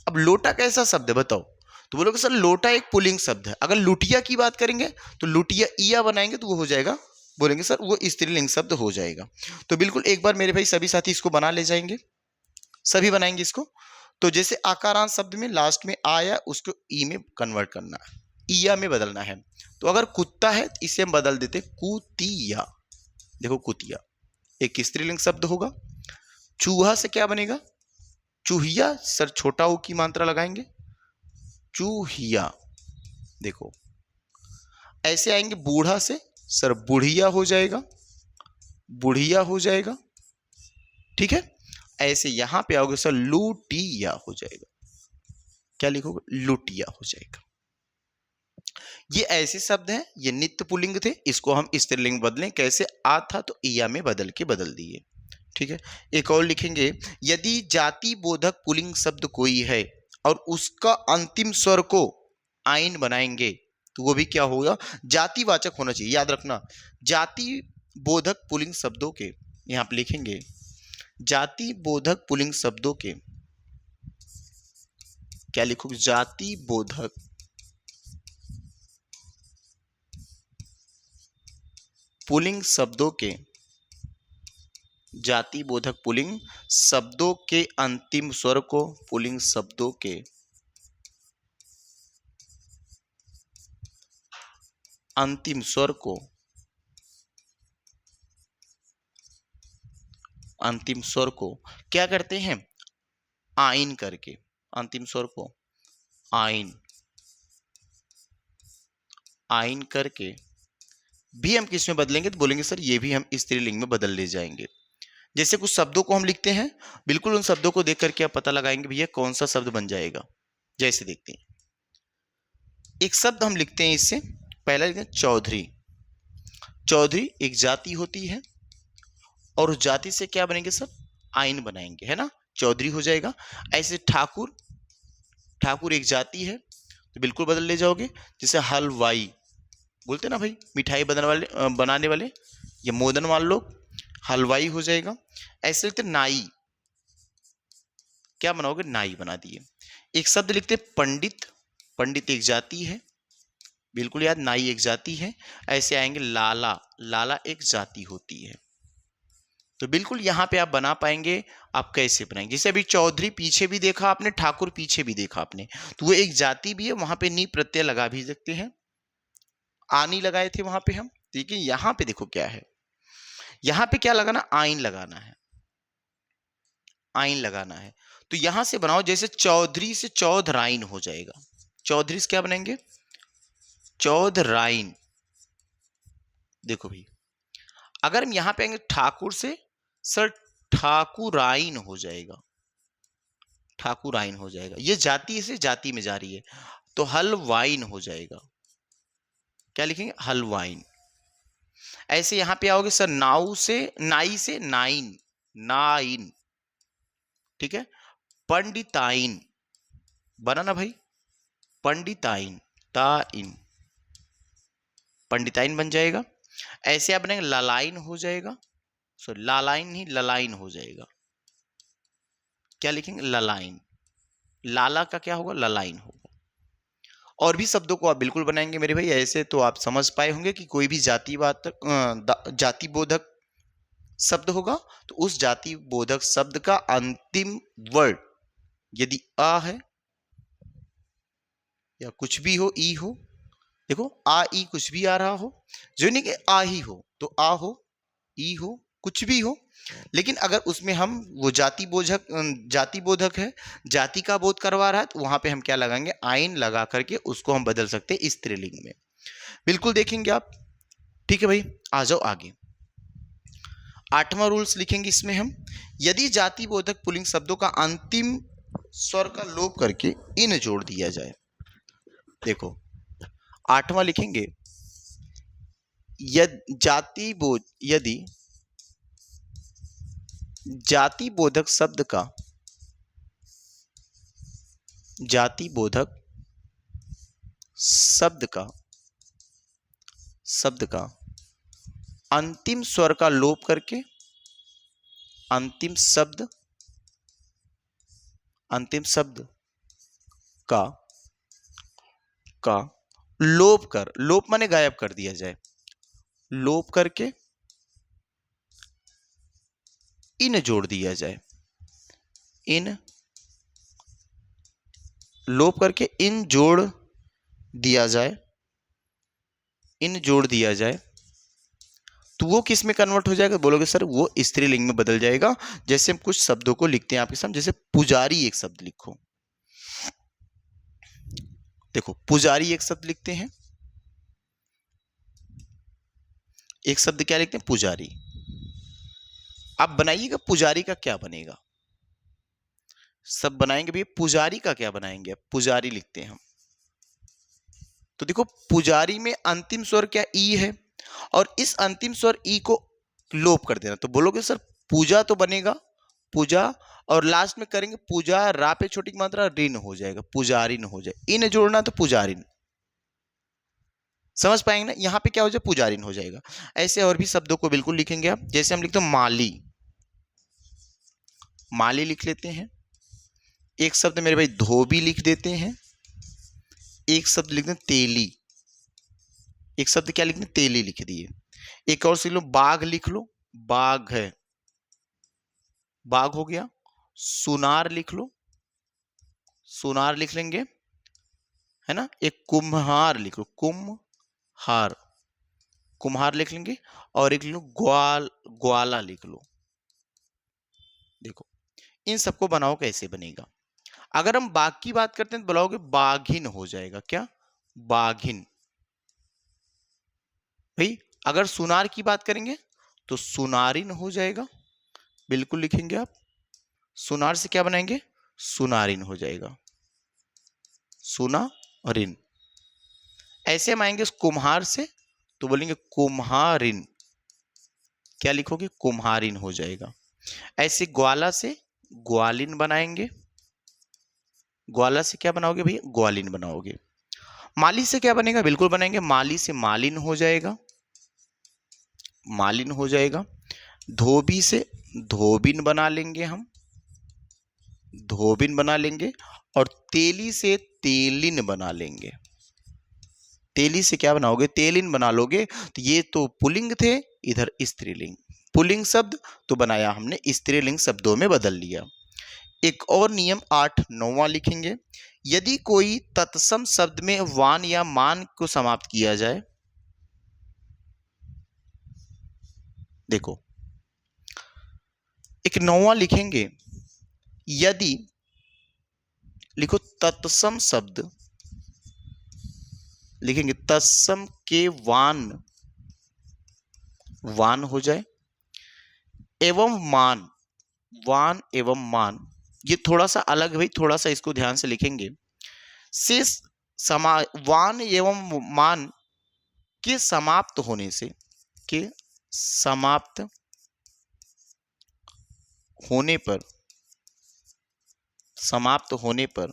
अब लोटा कैसा शब्द है बताओ, तो बोलोगे सर लोटा एक पुल्लिंग शब्द है। अगर लुटिया की बात करेंगे तो लुटिया इया बनाएंगे तो वो हो जाएगा, बोलेंगे सर वो स्त्रीलिंग शब्द हो जाएगा। तो बिल्कुल एक बार मेरे भाई सभी साथी इसको बना ले जाएंगे, सभी बनाएंगे इसको। तो जैसे आकारांत शब्द में लास्ट में आया, उसको ई में कन्वर्ट करना है, ईया में बदलना है। तो अगर कुत्ता है तो इसे हम बदल देते कुतिया, देखो कुतिया एक स्त्रीलिंग शब्द होगा। चूहा से क्या बनेगा, चूहिया, सर छोटा ऊ की मात्रा लगाएंगे, चूहिया, देखो ऐसे आएंगे। बूढ़ा से सर बुढ़िया हो जाएगा, बुढ़िया हो जाएगा, ठीक है। ऐसे यहां पे आओगे सर लुटिया हो जाएगा, क्या लिखोगे, लुटिया हो जाएगा। ये ऐसे शब्द हैं, ये नित्य पुल्लिंग थे, इसको हम स्त्रीलिंग बदलें कैसे, आ था तो इया में बदल के बदल दिए, ठीक है। एक और लिखेंगे, यदि जाति बोधक पुल्लिंग शब्द कोई है और उसका अंतिम स्वर को आइन बनाएंगे तो वो भी क्या होगा, जातिवाचक होना चाहिए, याद रखना। जाति बोधक पुल्लिंग शब्दों के, यहां पे लिखेंगे जाति बोधक पुल्लिंग शब्दों के, क्या लिखोगे, जाति बोधक पुल्लिंग शब्दों के, जाति बोधक पुल्लिंग शब्दों के अंतिम स्वर को, पुल्लिंग शब्दों के अंतिम स्वर को, अंतिम स्वर को क्या करते हैं, आइन करके, अंतिम स्वर को आइन, आइन करके भी हम किस में बदलेंगे, तो बोलेंगे सर ये भी हम स्त्रीलिंग में बदल ले जाएंगे। जैसे कुछ शब्दों को हम लिखते हैं, बिल्कुल उन शब्दों को देख करके आप पता लगाएंगे भैया कौन सा शब्द बन जाएगा। जैसे देखते हैं, एक शब्द हम लिखते हैं, इससे पहला लिखते हैं चौधरी। चौधरी एक जाति होती है और उस जाति से क्या बनेंगे सर, आइन बनाएंगे, है ना, चौधरी हो जाएगा। ऐसे ठाकुर, ठाकुर एक जाति है तो बिल्कुल बदल ले जाओगे। जैसे हलवाई बोलते ना भाई, मिठाई बनाने वाले या मोदन वाले लोग, हलवाई हो जाएगा। ऐसे लिखते नाई, क्या बनाओगे, नाई बना दिए। एक शब्द लिखते पंडित, पंडित एक जाति है, बिल्कुल याद, नाई एक जाति है। ऐसे आएंगे लाला, लाला एक जाति होती है। तो बिल्कुल यहां पे आप बना पाएंगे। आप कैसे बनाएंगे, जैसे अभी चौधरी पीछे भी देखा आपने, ठाकुर पीछे भी देखा आपने, तो वो एक जाति भी है, वहां पे नी प्रत्यय लगा भी सकते हैं, आनी लगाए थे वहां पे हम। ठीक है, यहां पे देखो क्या है, यहां पे क्या लगाना, आइन लगाना है, आइन लगाना है। तो यहां से बनाओ, जैसे चौधरी से चौधराइन हो जाएगा। चौधरी से क्या बनेंगे, चौधराइन। देखो भाई, अगर हम यहां पे आएंगे ठाकुर से, सर ठाकुराइन हो जाएगा, ठाकुराइन हो जाएगा। ये जाति से जाति में जा रही है, तो हलवाइन हो जाएगा। क्या लिखेंगे, हलवाइन। ऐसे यहां पे आओगे सर, नाउ से, नाई से नाइन, नाइन, ठीक है। पंडिताइन बना ना भाई, पंडिताइन, ताइन, पंडिताइन बन जाएगा। ऐसे आप बनेंगे ललाइन हो जाएगा, सॉरी लालाइन नहीं, ललाइन हो जाएगा। क्या लिखेंगे, ललाइन, लाला का क्या होगा, ललाइन होगा। और भी शब्दों को आप बिल्कुल बनाएंगे मेरे भाई। ऐसे तो आप समझ पाए होंगे कि कोई भी जाति बोधक शब्द होगा, तो उस जाति बोधक शब्द का अंतिम वर्ड यदि आ है या कुछ भी हो, ई हो, देखो आ ई कुछ भी आ रहा हो, जो नहीं कि आ ही हो, तो आ हो, ई हो, कुछ भी हो, लेकिन अगर उसमें हम वो जाति बोधक है, जाति का बोध करवा रहा है, तो वहां पे हम क्या लगाएंगे, आइन लगा करके उसको हम बदल सकते हैं स्त्रीलिंग में। बिल्कुल देखेंगे आप। ठीक है भाई, आ जाओ आगे। 8वां रूल्स लिखेंगे इसमें हम, यदि जाति बोधक पुल्लिंग शब्दों का अंतिम स्वर का लोप करके इन जोड़ दिया जाए। देखो 8वां लिखेंगे, यदि जाति बोधक शब्द का, जाति बोधक शब्द का अंतिम स्वर का लोप करके, अंतिम शब्द का लोप माने गायब कर दिया जाए, लोप करके इन जोड़ दिया जाए, इन लोप करके इन जोड़ दिया जाए, इन जोड़ दिया जाए, तो वो किस में कन्वर्ट हो जाएगा, बोलोगे सर वो स्त्रीलिंग में बदल जाएगा। जैसे हम कुछ शब्दों को लिखते हैं आपके सामने, जैसे पुजारी एक शब्द लिखो। देखो पुजारी एक शब्द लिखते हैं, एक शब्द क्या लिखते हैं, पुजारी। आप बनाइएगा पुजारी का क्या बनेगा, सब बनाएंगे भैया, पुजारी का क्या बनाएंगे, पुजारी लिखते हैं हम। तो देखो पुजारी में अंतिम स्वर क्या, ई है, और इस अंतिम स्वर ई को लोप कर देना, तो बोलोगे सर पूजा तो बनेगा, पूजा, और लास्ट में करेंगे पूजा, रा पे छोटी मात्रा रिन हो जाएगा, पुजारिन हो जाए, इन जोड़ना तो पुजारिन, समझ पाएंगे ना, यहां पे क्या हो जाए, पुजारिन हो जाएगा। ऐसे और भी शब्दों को बिल्कुल लिखेंगे आप, जैसे हम लिखते हैं माली, माली लिख लेते हैं। एक शब्द मेरे भाई धोबी लिख देते हैं, एक शब्द लिखते हैं तेली, एक शब्द क्या लिखते हैं, तेली लिख दिए। एक और सीख लो, बाघ लिख लो, बाघ है, बाघ हो गया। सुनार लिख लो, सुनार लिख लेंगे, है ना। एक कुम्हार लिख लो, कुम्हार, कुम्हार लिख लेंगे। और एक लो ग्वाला लिख लो। देखो इन सबको बनाओ, कैसे बनेगा। अगर हम बाघ की बात करते हैं तो बोलोगे बाघिन हो जाएगा, क्या, बाघिन भाई। अगर सुनार की बात करेंगे तो सुनारिन हो जाएगा, बिल्कुल लिखेंगे आप। सुनार से क्या बनाएंगे? सुनारिन हो जाएगा, सुनारिन। ऐसे हम आएंगे कुम्हार से तो बोलेंगे कुम्हारिन, क्या लिखोगे? कुम्हारिन हो जाएगा। ऐसे ग्वाला से ग्वालिन बनाएंगे, ग्वाला से क्या बनाओगे भैया? ग्वालिन बनाओगे। माली से क्या बनेगा? बिल्कुल बनाएंगे, माली से मालिन हो जाएगा, मालिन हो जाएगा। धोबी से धोबिन बना लेंगे हम, धोबिन बना लेंगे। और तेली से तेलिन बना लेंगे। तेली से क्या बनाओगे? तेलिन बना लोगे। तो ये तो पुल्लिंग थे, इधर स्त्रीलिंग, पुल्लिंग शब्द तो बनाया हमने, स्त्रीलिंग शब्दों में बदल लिया। एक और नियम 8-9वां लिखेंगे। यदि कोई तत्सम शब्द में वान या मान को समाप्त किया जाए, देखो एक 9वां लिखेंगे। यदि लिखो तत्सम शब्द, लिखेंगे तत्सम के वान, वान हो जाए, एवं मान, वान एवं मान, ये थोड़ा सा अलग भाई, थोड़ा सा इसको ध्यान से लिखेंगे। से वान एवं मान के समाप्त होने से, के समाप्त होने पर, समाप्त होने पर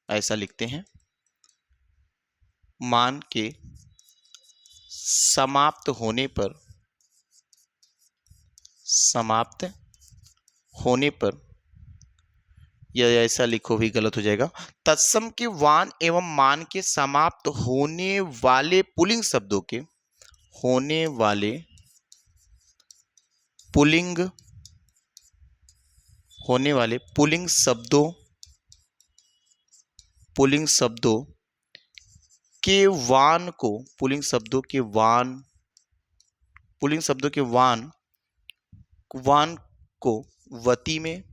ऐसा लिखते हैं, मान के समाप्त होने पर, समाप्त होने पर, या ऐसा लिखो भी गलत हो जाएगा। तत्सम के वान एवं मान के समाप्त होने वाले पुल्लिंग शब्दों के, होने वाले पुल्लिंग, होने वाले पुल्लिंग शब्दों, पुल्लिंग शब्दों के वान को, पुल्लिंग शब्दों के वान, पुल्लिंग शब्दों के वान, वान को वती में,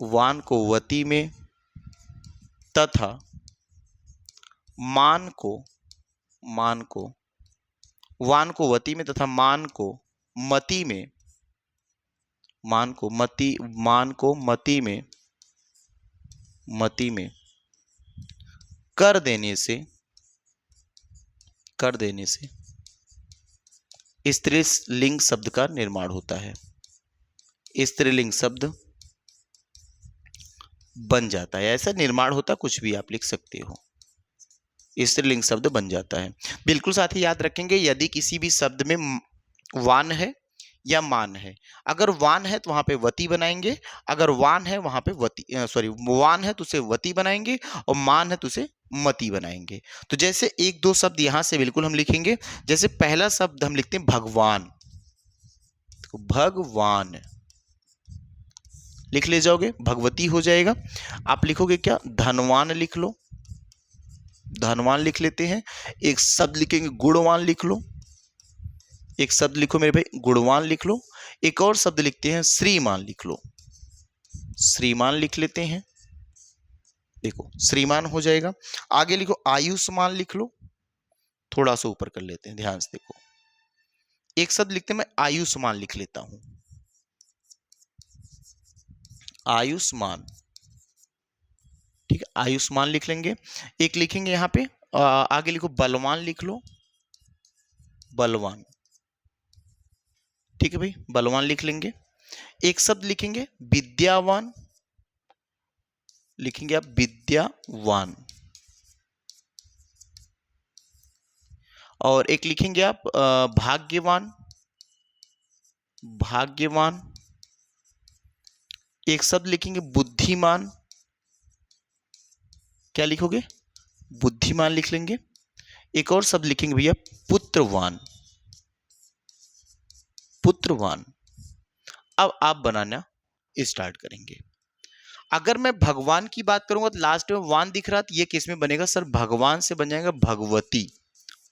वान को वती में, तथा मान को, मान को, वान को वती में तथा मान को मति में, मान को मति, मान को मति में, मति में कर देने से, कर देने से स्त्रीलिंग शब्द का निर्माण होता है, स्त्रीलिंग शब्द बन जाता है। ऐसा निर्माण होता, कुछ भी आप लिख सकते हो, स्त्रीलिंग शब्द बन जाता है। बिल्कुल साथी याद रखेंगे, यदि किसी भी शब्द में वान है या मान है, अगर वान है तो वहां पे वती बनाएंगे, अगर वान है वहां पे वती, सॉरी वान है तो उसे वती बनाएंगे, और मान है तो उसे मती बनाएंगे। तो जैसे एक दो शब्द यहां से बिल्कुल हम लिखेंगे। जैसे पहला शब्द हम लिखते हैं भगवान, तो भगवान लिख ले जाओगे, भगवती हो जाएगा। आप लिखोगे क्या? धनवान लिख लो, धनवान लिख लेते हैं। एक शब्द लिखेंगे गुणवान, लिख लो, एक शब्द लिखो मेरे भाई, गुणवान लिख लो। एक और शब्द लिखते हैं श्रीमान, लिख लो, श्रीमान लिख लेते हैं, देखो श्रीमान हो जाएगा। आगे लिखो आयुष्मान, लिख लो, थोड़ा सा ऊपर कर लेते हैं, ध्यान से देखो। एक शब्द लिखते हैं, मैं आयुष्मान लिख लेता हूं, आयुष्मान, ठीक है, आयुष्मान लिख लेंगे। एक लिखेंगे यहां पे, आगे लिखो बलवान, लिख लो, बलवान, ठीक है भाई, बलवान लिख लेंगे। एक शब्द लिखेंगे विद्यावान, लिखेंगे आप विद्यावान। और एक लिखेंगे आप भाग्यवान, भाग्यवान। एक शब्द लिखेंगे बुद्धिमान, क्या लिखोगे? बुद्धिमान लिख लेंगे। एक और शब्द लिखेंगे भैया पुत्रवान, पुत्रवान। अब आप बनाना स्टार्ट करेंगे। अगर मैं भगवान की बात करूंगा तो लास्ट में वान दिख रहा, तो ये किस में बनेगा सर? भगवान से बन जाएगा भगवती,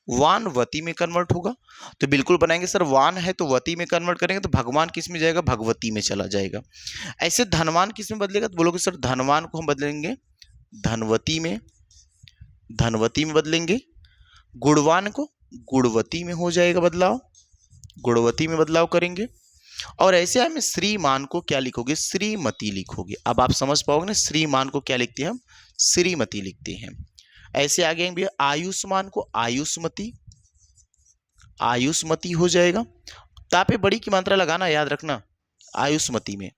वान वती में कन्वर्ट होगा, तो बिल्कुल बनाएंगे सर, वान है तो वती में कन्वर्ट करेंगे तो भगवान किस में जाएगा? भगवती में चला जाएगा। ऐसे धनवान किस में बदलेगा? तो बोलोगे सर धनवान को हम बदलेंगे धनवती में, धनवती में बदलेंगे। गुणवान को गुणवती में हो जाएगा बदलाव, गुणवती में बदलाव करेंगे। और ऐसे हमें श्रीमान को क्या लिखोगे, श्रीमती लिखोगे। अब आप समझ पाओगे ना, श्रीमान को क्या लिखते हैं हम, श्रीमती लिखते हैं। ऐसे आगे भैया आयुष्मान को आयुष्मती, आयुष्मती हो जाएगा। ता पे बड़ी की मात्रा लगाना, याद रखना, आयुष्मती में।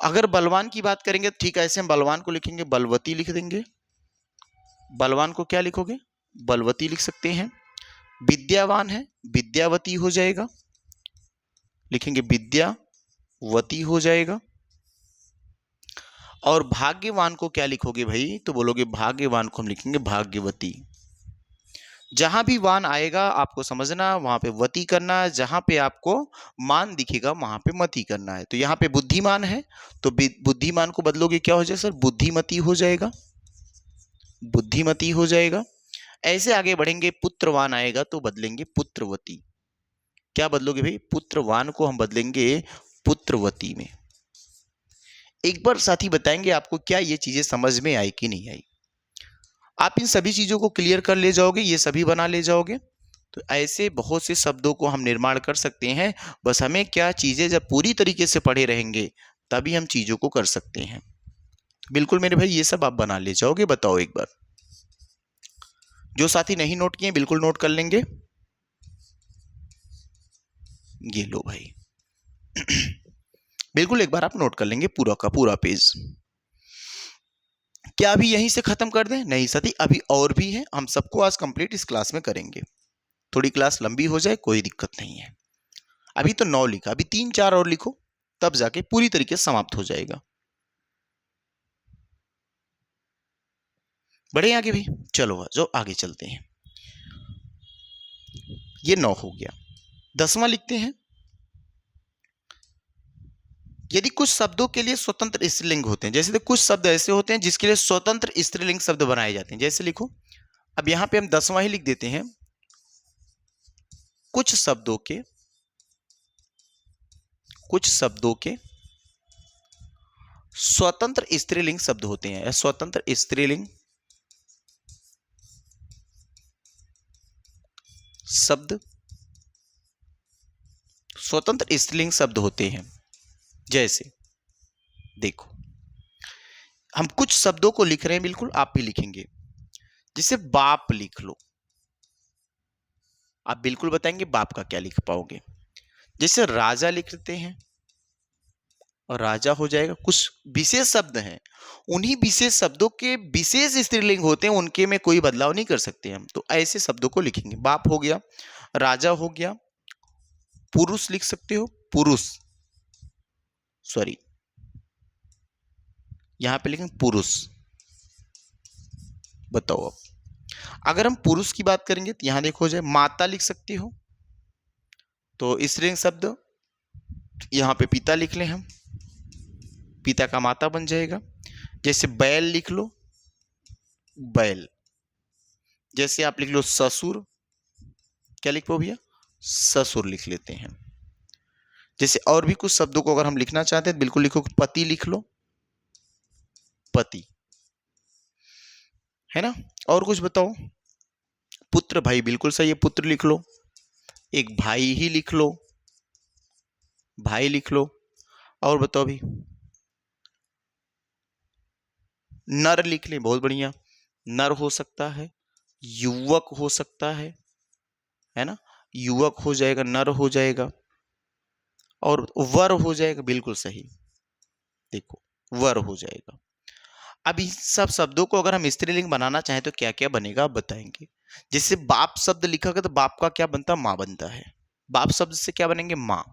अगर बलवान की बात करेंगे ठीक है, ऐसे हम बलवान को लिखेंगे बलवती लिख देंगे। बलवान को क्या लिखोगे, बलवती लिख सकते हैं। विद्यावान है विद्यावती हो जाएगा, लिखेंगे विद्यावती हो जाएगा। और भाग्यवान को क्या लिखोगे भाई, तो बोलोगे भाग्यवान को हम लिखेंगे भाग्यवती। जहां भी वान आएगा आपको समझना, वहां पे वती करना है, जहां पे आपको मान दिखेगा वहां पे मती करना है। तो यहाँ पे बुद्धिमान है तो बुद्धिमान को बदलोगे क्या हो जाएगा सर, बुद्धिमती हो जाएगा, बुद्धिमती हो जाएगा। ऐसे आगे बढ़ेंगे, पुत्रवान आएगा तो बदलेंगे पुत्रवती। क्या बदलोगे भाई, पुत्रवान को हम बदलेंगे पुत्रवती में। एक बार साथी बताएंगे आपको क्या ये चीजें समझ में आई कि नहीं आई। आप इन सभी चीजों को क्लियर कर ले जाओगे, ये सभी बना ले जाओगे, तो ऐसे बहुत से शब्दों को हम निर्माण कर सकते हैं। बस हमें क्या चीजें जब पूरी तरीके से पढ़े रहेंगे तभी हम चीजों को कर सकते हैं। बिल्कुल मेरे भाई ये सब आप बना ले जाओगे। बताओ एक बार, जो साथी नहीं नोट किए बिल्कुल नोट कर लेंगे। ये लो भाई बिल्कुल एक बार आप नोट कर लेंगे पूरा का पूरा पेज। क्या अभी यहीं से खत्म कर दें, नहीं साथी अभी और भी है, हम सबको आज कंप्लीट इस क्लास में करेंगे। थोड़ी क्लास लंबी हो जाए कोई दिक्कत नहीं है। अभी तो 9 लिखा, अभी 3-4 और लिखो तब जाके पूरी तरीके से समाप्त हो जाएगा। बढ़े आगे भी, चलो जो आगे चलते हैं। ये 9 हो गया। 10वां लिखते हैं, यदि कुछ शब्दों के लिए स्वतंत्र स्त्रीलिंग होते हैं, जैसे कुछ शब्द ऐसे होते हैं जिसके लिए स्वतंत्र स्त्रीलिंग शब्द बनाए जाते हैं, जैसे लिखो, अब यहां पे हम 10वां ही लिख देते हैं, कुछ शब्दों के स्वतंत्र स्त्रीलिंग शब्द होते हैं, स्वतंत्र स्त्रीलिंग शब्द, स्वतंत्र स्त्रीलिंग शब्द होते हैं। जैसे देखो, हम कुछ शब्दों को लिख रहे हैं, बिल्कुल आप भी लिखेंगे। जैसे बाप लिख लो, आप बिल्कुल बताएंगे बाप का क्या लिख पाओगे। जैसे राजा लिख लेते हैं और राजा हो जाएगा। कुछ विशेष शब्द हैं, उन्हीं विशेष शब्दों के विशेष स्त्रीलिंग होते हैं, उनके में कोई बदलाव नहीं कर सकते हम, तो ऐसे शब्दों को लिखेंगे। बाप हो गया, राजा हो गया, पुरुष लिख सकते हो, पुरुष, सॉरी यहां पे लिखेंगे पुरुष। बताओ अब अगर हम पुरुष की बात करेंगे तो यहां देखो जाए माता लिख सकते हो, तो स्त्रीलिंग शब्द यहां पे पिता लिख लें हम, पिता का माता बन जाएगा। जैसे बैल लिख लो, बैल। जैसे आप लिख लो ससुर, क्या लिख पाओ भैया, ससुर लिख लेते हैं। जैसे और भी कुछ शब्दों को अगर हम लिखना चाहते हैं बिल्कुल लिखो, पति लिख लो, पति, है ना। और कुछ बताओ, पुत्र, भाई बिल्कुल सही है, पुत्र लिख लो। एक भाई ही लिख लो, भाई लिख लो। और बताओ भी, नर लिख ले, बहुत बढ़िया, नर हो सकता है, युवक हो सकता है ना, युवक हो जाएगा, नर हो जाएगा। और वर हो जाएगा, बिल्कुल सही, देखो वर हो जाएगा। अब इस सब शब्दों को अगर हम स्त्रीलिंग बनाना चाहें तो क्या क्या बनेगा आप बताएंगे। जैसे बाप शब्द लिखा गया तो बाप का क्या बनता है, माँ बनता है। बाप शब्द से क्या बनेंगे, माँ,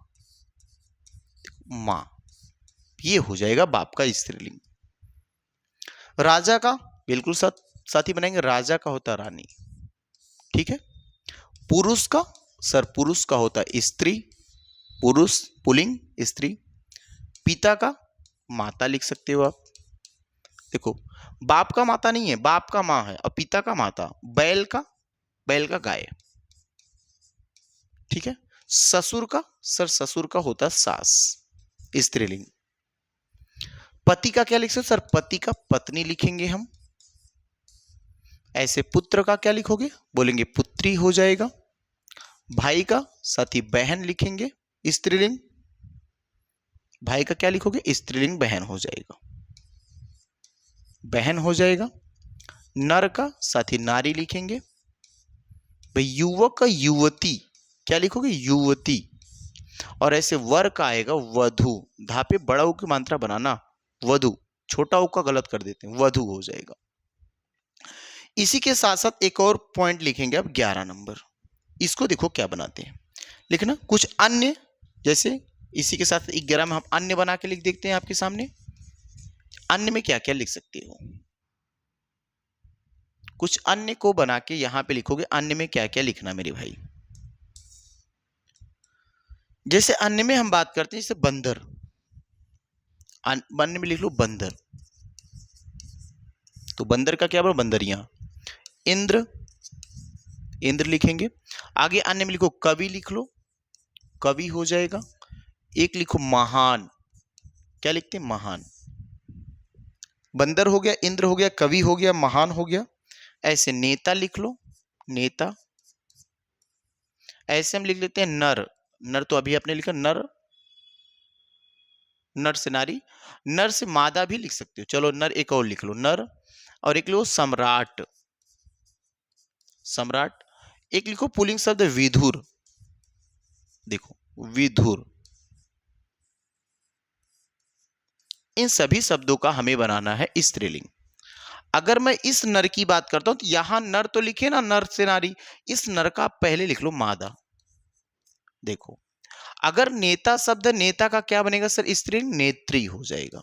माँ, ये हो जाएगा बाप का स्त्रीलिंग। राजा का बिल्कुल साथी बनेंगे, राजा का होता रानी, ठीक है। पुरुष का सर, पुरुष का होता स्त्री, पुरुष पुल्लिंग, स्त्री। पिता का माता लिख सकते हो आप, देखो बाप का माता नहीं है, बाप का माँ है, और पिता का माता। बैल का गाय, ठीक है। ससुर का सर, ससुर का होता सास, स्त्रीलिंग। पति का क्या लिख सकते सर, पति का पत्नी लिखेंगे हम। ऐसे पुत्र का क्या लिखोगे, बोलेंगे पुत्री हो जाएगा। भाई का साथ ही बहन लिखेंगे स्त्रीलिंग, भाई का क्या लिखोगे स्त्रीलिंग बहन हो जाएगा, बहन हो जाएगा। नर का साथ ही नारी लिखेंगे भाई, युवक का युवती क्या लिखोगे युवती, और ऐसे वर का आएगा वधु, धा पे बड़ा ऊ की मात्रा बनाना, वधु, छोटा ऊ का गलत कर देते हैं, वधु हो जाएगा। इसी के साथ साथ एक और पॉइंट लिखेंगे अब 11 नंबर, इसको देखो क्या बनाते हैं, लिखना कुछ अन्य, जैसे इसी के साथ 11 में हम अन्य बना के लिख देखते हैं आपके सामने। अन्य में क्या क्या लिख सकते हो, कुछ अन्य को बना के यहां पे लिखोगे, अन्य में क्या क्या लिखना मेरे भाई। जैसे अन्य में हम बात करते हैं जैसे बंदर, अन्य में लिख लो बंदर, तो बंदर का क्या बोला बंदरियां। इंद्र, इंद्र लिखेंगे। आगे अन्य में लिखो कवि, लिख लो कवि हो जाएगा। एक लिखो महान, क्या लिखते हैं महान, बंदर हो गया, इंद्र हो गया, कवि हो गया, महान हो गया। ऐसे नेता लिख लो नेता। ऐसे हम लिख लेते हैं नर, नर तो अभी आपने लिखा नर, नर से नारी, नर से मादा भी लिख सकते हो, चलो नर एक और लिख लो नर। और एक लिखो सम्राट, सम्राट। एक लिखो पुल्लिंग शब्द विधुर, देखो विधुर। इन सभी शब्दों का हमें बनाना है स्त्रीलिंग। अगर मैं इस नर की बात करता हूं तो यहां नर तो लिखे ना नर से नारी, इस नर का पहले लिख लो मादा। देखो अगर नेता शब्द, नेता का क्या बनेगा सर स्त्रीलिंग, नेत्री हो जाएगा,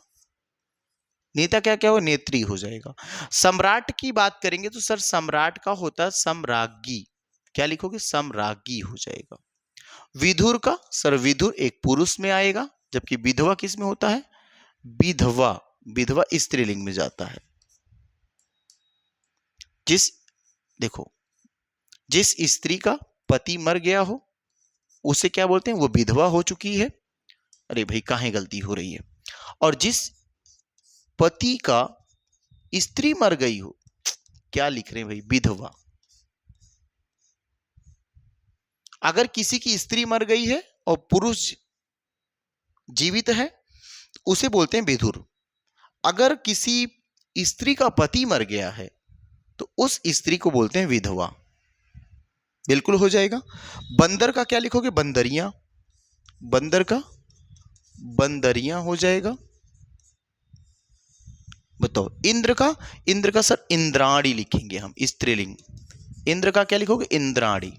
नेता क्या क्या हो नेत्री हो जाएगा। सम्राट की बात करेंगे तो सर सम्राट का होता है सम्राज्ञी, क्या लिखोगे सम्राज्ञी हो जाएगा। विधुर का सर विधुर एक पुरुष में आएगा, जबकि विधवा किस में होता है विधवा, विधवा स्त्रीलिंग में जाता है। जिस देखो जिस स्त्री का पति मर गया हो उसे क्या बोलते हैं वो विधवा हो चुकी है, अरे भाई काहे गलती हो रही है। और जिस पति का स्त्री मर गई हो, क्या लिख रहे हैं भाई विधवा। अगर किसी की स्त्री मर गई है और पुरुष जीवित है तो उसे बोलते हैं विधुर। अगर किसी स्त्री का पति मर गया है तो उस स्त्री को बोलते हैं विधवा, बिल्कुल हो जाएगा। बंदर का क्या लिखोगे बंदरियां, बंदर का बंदरियां हो जाएगा। बताओ इंद्र का, इंद्र का सर इंद्राणी लिखेंगे हम स्त्रीलिंग, इंद्र का क्या लिखोगे इंद्राणी।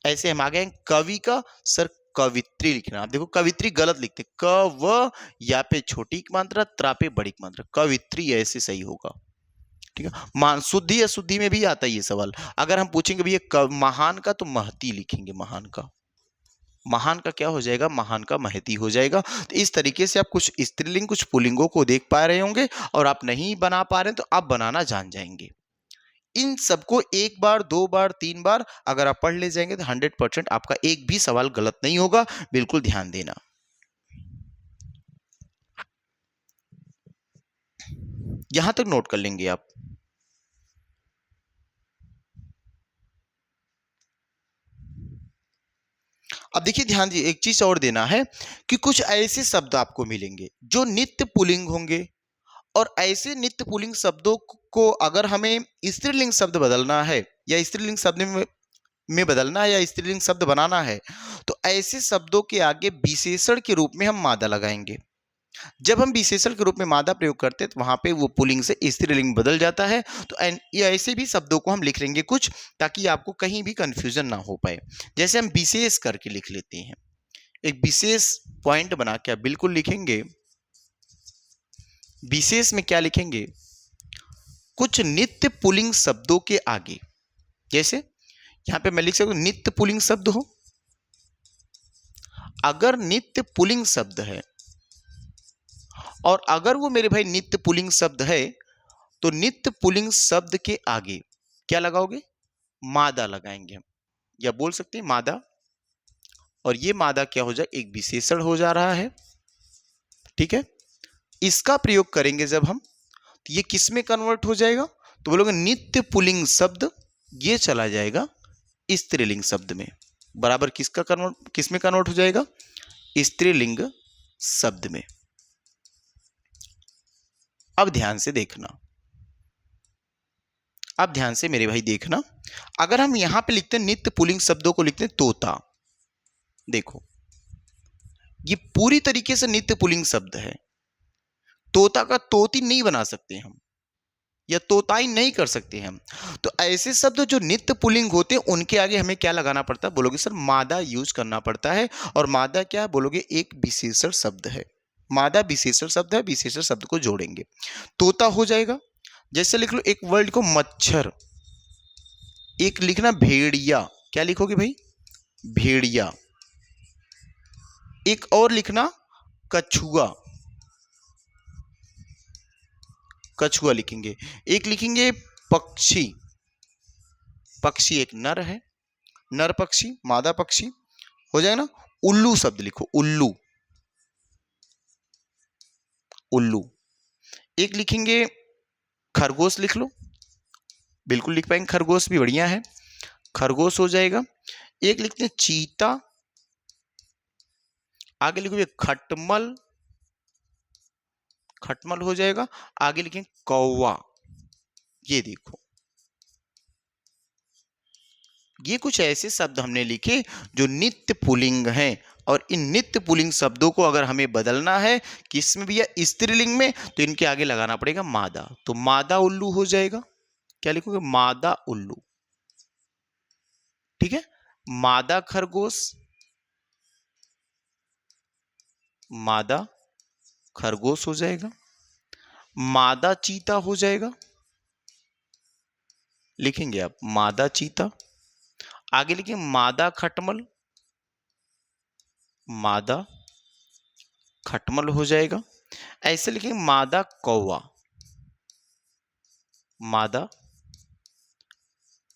ऐसे हम आ गए कवि का सर कवित्री लिखना। आप देखो कवित्री गलत लिखते, क व या पे छोटी मात्रा त्रा पे बड़ी मात्रा, कवित्री ऐसे सही होगा, ठीक है। मान शुद्धि अशुद्धि में भी आता है ये सवाल। अगर हम पूछेंगे भैया महान का तो महती लिखेंगे, महान का, महान का क्या हो जाएगा महान का महती हो जाएगा। तो इस तरीके से आप कुछ स्त्रीलिंग कुछ पुल्लिंगों को देख पा रहे होंगे, और आप नहीं बना पा रहे हैं तो आप बनाना जान जाएंगे। इन सबको एक बार दो बार तीन बार अगर आप पढ़ ले जाएंगे तो 100% आपका एक भी सवाल गलत नहीं होगा, बिल्कुल ध्यान देना। यहां तक नोट कर लेंगे आप। अब देखिए ध्यान दीजिए एक चीज और देना है कि कुछ ऐसे शब्द आपको मिलेंगे जो नित्य पुल्लिंग होंगे, और ऐसे नित्य पुल्लिंग शब्दों को अगर हमें स्त्रीलिंग शब्द बदलना है या स्त्रीलिंग शब्द में बदलना है या स्त्रीलिंग शब्द बनाना है तो ऐसे शब्दों के आगे विशेषण के रूप में हम मादा लगाएंगे। जब हम विशेषण के रूप में मादा प्रयोग करते हैं तो वहां पे वो पुल्लिंग से स्त्रीलिंग बदल जाता है। तो ये ऐसे भी शब्दों को हम लिख लेंगे कुछ, ताकि आपको कहीं भी कंफ्यूजन ना हो पाए। जैसे हम विशेष करके लिख लेते हैं, एक विशेष पॉइंट बना के बिल्कुल लिखेंगे। विशेष में क्या लिखेंगे कुछ नित्य पुल्लिंग शब्दों के आगे, जैसे यहां पे मैं लिख सकता हूं नित्य पुल्लिंग शब्द हो। अगर नित्य पुल्लिंग शब्द है और अगर वो मेरे भाई नित्य पुल्लिंग शब्द है तो नित्य पुल्लिंग शब्द के आगे क्या लगाओगे मादा लगाएंगे हम, या बोल सकते हैं मादा। और ये मादा क्या हो जाए एक विशेषण हो जा रहा है, ठीक है। इसका प्रयोग करेंगे जब हम तो ये किस में कन्वर्ट हो जाएगा तो बोलोगे नित्य पुल्लिंग शब्द, ये चला जाएगा स्त्रीलिंग शब्द में, बराबर किसका कन्वर्ट, किस में कन्वर्ट हो जाएगा, स्त्रीलिंग शब्द में। अब ध्यान से देखना, अब ध्यान से मेरे भाई देखना, अगर हम यहां पे लिखते हैं नित्य पुल्लिंग शब्दों को लिखते हैं तोता, देखो ये पूरी तरीके से नित्य पुल्लिंग शब्द है। तोता का तोती नहीं बना सकते हम, या तोताई नहीं कर सकते हम। तो ऐसे शब्द जो नित्य पुल्लिंग होते हैं उनके आगे हमें क्या लगाना पड़ता है, बोलोगे सर मादा यूज करना पड़ता है। और मादा क्या है, बोलोगे एक विशेषण शब्द है। मादा विशेषण शब्द है, विशेषण शब्द को जोड़ेंगे, तोता हो जाएगा। जैसे लिख लो एक वर्ड को मच्छर, एक लिखना भेड़िया, क्या लिखोगे भाई, भेड़िया। एक और लिखना कछुआ, कछुआ लिखेंगे। एक लिखेंगे पक्षी, पक्षी एक नर है, नर पक्षी, मादा पक्षी हो जाएगा ना। उल्लू शब्द लिखो, उल्लू, उल्लू। एक लिखेंगे खरगोश, लिख लो, बिल्कुल लिख पाएंगे, खरगोश भी बढ़िया है, खरगोश हो जाएगा। एक लिखते हैं चीता, आगे लिखोगे खटमल, खटमल हो जाएगा। आगे लिखेंगे कौवा। ये देखो, ये कुछ ऐसे शब्द हमने लिखे जो नित्य पुल्लिंग हैं। और इन नित्य पुल्लिंग शब्दों को अगर हमें बदलना है किस में भी, या स्त्रीलिंग में, तो इनके आगे लगाना पड़ेगा मादा। तो मादा उल्लू हो जाएगा, क्या लिखोगे, मादा उल्लू, ठीक है। मादा खरगोश, मादा खरगोश हो जाएगा। मादा चीता हो जाएगा, लिखेंगे आप मादा चीता। आगे लिखिए मादा खटमल, मादा खटमल हो जाएगा। ऐसे लिखेंगे मादा कौवा, मादा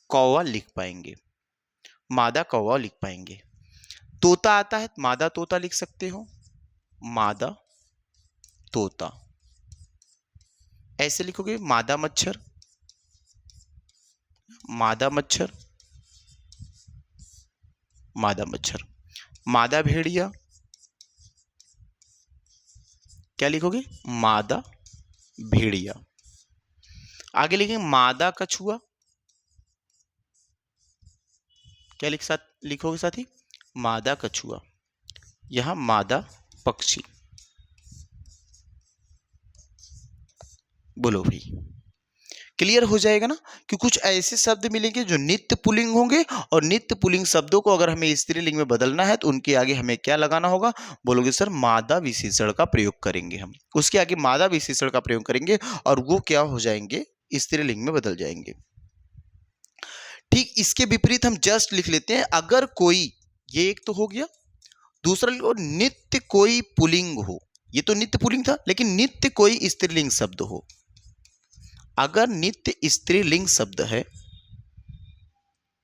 कौवा लिख पाएंगे, मादा कौवा लिख पाएंगे। तोता आता है, मादा तोता लिख सकते हो, मादा तोता। ऐसे लिखोगे मादा मच्छर, मादा मच्छर, मादा मच्छर। मादा भेड़िया, क्या लिखोगे, मादा भेड़िया। आगे लिखेंगे मादा कछुआ, क्या लिखोगे साथी, मादा कछुआ। यहां मादा पक्षी। बोलो भाई, क्लियर हो जाएगा ना। कि कुछ ऐसे शब्द मिलेंगे जो नित्य पुल्लिंग होंगे, और नित्य पुल्लिंग शब्दों को अगर हमें स्त्रीलिंग में बदलना है तो उनके आगे हमें क्या लगाना होगा, बोलोगे सर मादा विशेषण का प्रयोग करेंगे हम, उसके आगे मादा विशेषण का प्रयोग करेंगे और वो क्या हो जाएंगे, स्त्रीलिंग में बदल जाएंगे। ठीक इसके विपरीत हम जस्ट लिख लेते हैं, अगर कोई, ये एक तो हो गया, दूसरा लिखो नित्य कोई पुल्लिंग हो। ये तो नित्य पुल्लिंग था, लेकिन नित्य कोई स्त्रीलिंग शब्द हो। अगर नित्य स्त्रीलिंग शब्द है,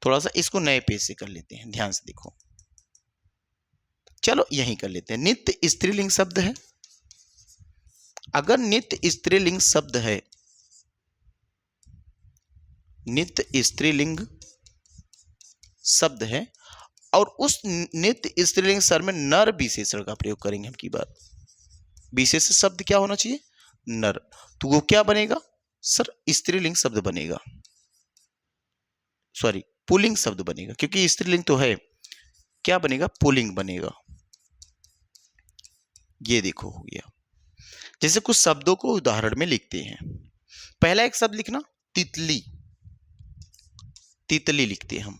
थोड़ा सा इसको नए पेज से कर लेते हैं, ध्यान से देखो, चलो यहीं कर लेते हैं। नित्य स्त्रीलिंग शब्द है, अगर नित्य स्त्रीलिंग शब्द है, नित्य स्त्रीलिंग शब्द है, और उस नित्य स्त्रीलिंग शब्द में नर विशेषण का प्रयोग करेंगे हम की बात। विशेष शब्द क्या होना चाहिए, नर। तो वो क्या बनेगा सर, स्त्रीलिंग शब्द बनेगा, सॉरी पुल्लिंग शब्द बनेगा, क्योंकि स्त्रीलिंग तो है, क्या बनेगा, पुल्लिंग बनेगा। ये देखो हो गया। जैसे कुछ शब्दों को उदाहरण में लिखते हैं। पहला एक शब्द लिखना तितली, तितली लिखते हैं हम।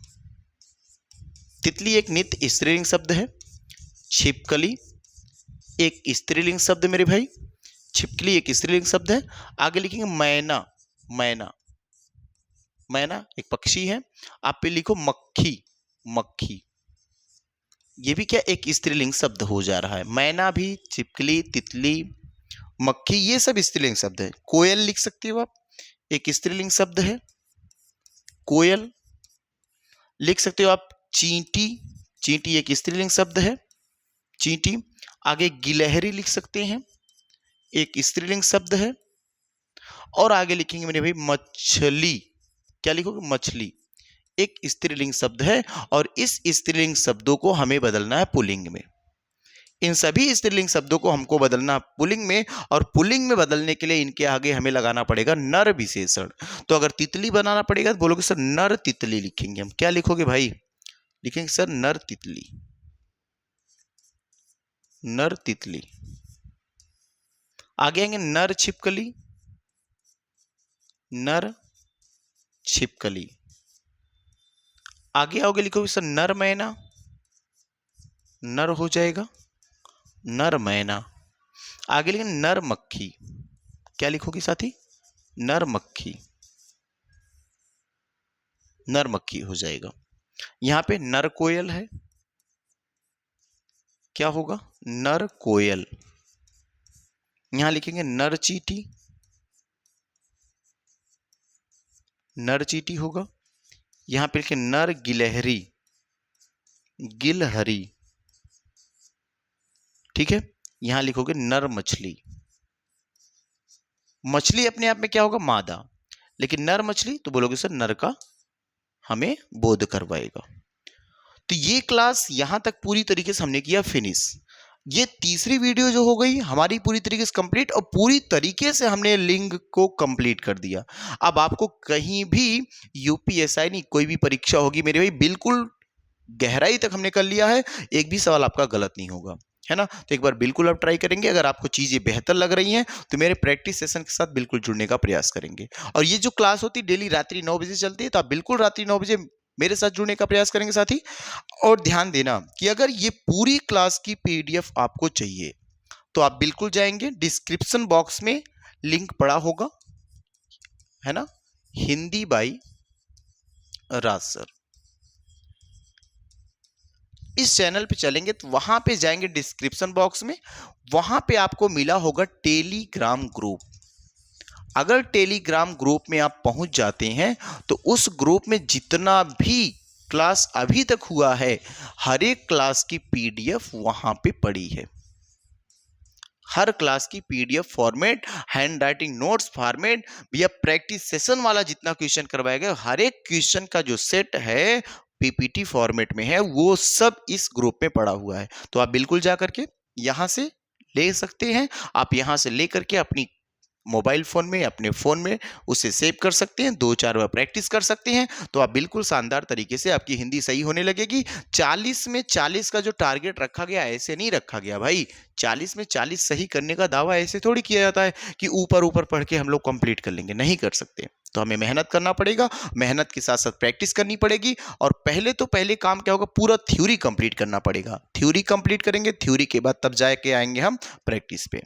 तितली एक नित्य स्त्रीलिंग शब्द है। छिपकली एक स्त्रीलिंग शब्द मेरे भाई, छिपकली एक स्त्रीलिंग शब्द है। आगे लिखेंगे मैना, मैना, मैना एक पक्षी है। आप पे लिखो मक्खी, मक्खी, ये भी क्या एक स्त्रीलिंग शब्द हो जा रहा है। मैना भी, छिपकली, तितली, मक्खी, ये सब स्त्रीलिंग शब्द है। कोयल लिख सकते हो आप, एक स्त्रीलिंग शब्द है, कोयल लिख सकते हो आप। चींटी, चींटी एक स्त्रीलिंग शब्द है, चींटी। आगे गिलहरी लिख सकते हैं, एक स्त्रीलिंग शब्द है। और आगे लिखेंगे मेरे भाई मछली, क्या लिखोगे, मछली, एक स्त्रीलिंग शब्द है और इस स्त्रीलिंग शब्दों को हमें बदलना है पुल्लिंग में। इन सभी स्त्रीलिंग शब्दों को हमको बदलना पुल्लिंग में, और पुल्लिंग में बदलने के लिए इनके आगे हमें लगाना पड़ेगा नर विशेषण। तो अगर तितली बनाना पड़ेगा तो बोलोगे सर नर तितली लिखेंगे हम। क्या लिखोगे भाई? लिखेंगे सर नर तितली, नर तितली। आगे आएंगे नर छिपकली, नर छिपकली। आगे आओगे लिखोगे सर नर मैना, नर हो जाएगा नर मैना। आगे लिखेंगे नर मक्खी। क्या लिखोगे साथी? नर मक्खी, नर मक्खी हो जाएगा। यहां पे नर कोयल है, क्या होगा? नर कोयल। यहां लिखेंगे नर चींटी, नर चींटी होगा। यहां पे लिखे नर गिलहरी, गिलहरी। ठीक है, यहां लिखोगे नर मछली। मछली अपने आप में क्या होगा? मादा, लेकिन नर मछली तो बोलोगे सर नर का हमें बोध करवाएगा। तो ये क्लास यहां तक पूरी तरीके से हमने किया फिनिश। ये तीसरी वीडियो जो हो गई हमारी पूरी तरीके से कंप्लीट, और पूरी तरीके से हमने लिंग को कंप्लीट कर दिया। अब आपको कहीं भी यूपीएसआई नहीं, कोई भी परीक्षा होगी मेरे भाई, बिल्कुल गहराई तक हमने कर लिया है, एक भी सवाल आपका गलत नहीं होगा, है ना। तो एक बार बिल्कुल आप ट्राई करेंगे। अगर आपको चीजें बेहतर लग रही हैं तो मेरे प्रैक्टिस सेशन के साथ बिल्कुल जुड़ने का प्रयास करेंगे। और ये जो क्लास होती है डेली रात्रि 9 बजे चलती है, तो आप बिल्कुल रात्रि 9 बजे मेरे साथ जुड़ने का प्रयास करेंगे साथी। और ध्यान देना कि अगर ये पूरी क्लास की पीडीएफ आपको चाहिए तो आप बिल्कुल जाएंगे, डिस्क्रिप्शन बॉक्स में लिंक पड़ा होगा, है ना, हिंदी बाई राज सर। इस चैनल पे चलेंगे तो वहां पे जाएंगे डिस्क्रिप्शन बॉक्स में, वहां पे आपको मिला होगा टेलीग्राम ग्रुप। अगर टेलीग्राम ग्रुप में आप पहुंच जाते हैं तो उस ग्रुप में जितना भी क्लास अभी तक हुआ है, हर एक क्लास की पीडीएफ वहां पे पड़ी है। हर क्लास की PDF format, hand writing notes format, या प्रैक्टिस सेशन वाला जितना क्वेश्चन करवाया गया, हर एक क्वेश्चन का जो सेट है पीपीटी फॉर्मेट में है, वो सब इस ग्रुप में पड़ा हुआ है। तो आप बिल्कुल जा करके यहां से ले सकते हैं। आप यहां से ले करके अपनी मोबाइल फोन में, अपने फोन में उसे सेव कर सकते हैं, 2-4 बार प्रैक्टिस कर सकते हैं। तो आप बिल्कुल शानदार तरीके से आपकी हिंदी सही होने लगेगी। 40 में 40 का जो टारगेट रखा गया, ऐसे नहीं रखा गया भाई। 40 में 40 सही करने का दावा ऐसे थोड़ी किया जाता है कि ऊपर ऊपर पढ़ के हम लोग कंप्लीट कर लेंगे, नहीं कर सकते। तो हमें मेहनत करना पड़ेगा, मेहनत के साथ साथ प्रैक्टिस करनी पड़ेगी। और पहले काम क्या होगा? पूरा थ्योरी कंप्लीट करना पड़ेगा। थ्योरी कंप्लीट करेंगे, थ्योरी के बाद तब जाके आएंगे हम प्रैक्टिस पे।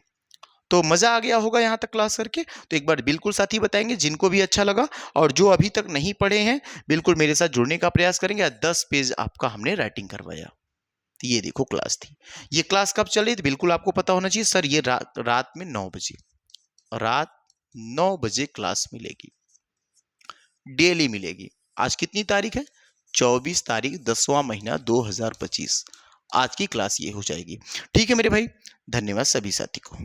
तो मजा आ गया होगा यहाँ तक क्लास करके। तो एक बार बिल्कुल साथी बताएंगे जिनको भी अच्छा लगा, और जो अभी तक नहीं पढ़े हैं बिल्कुल मेरे साथ जुड़ने का प्रयास करेंगे। 10 पेज आपका हमने राइटिंग करवाया। तो ये देखो क्लास थी। ये क्लास कब चली तो बिल्कुल आपको पता होना चाहिए सर, ये रात में 9 बजे, रात 9 बजे क्लास मिलेगी, डेली मिलेगी। आज कितनी तारीख है? 24 तारीख 10वां महीना 2025। आज की क्लास ये हो जाएगी। ठीक है मेरे भाई, धन्यवाद सभी साथी को।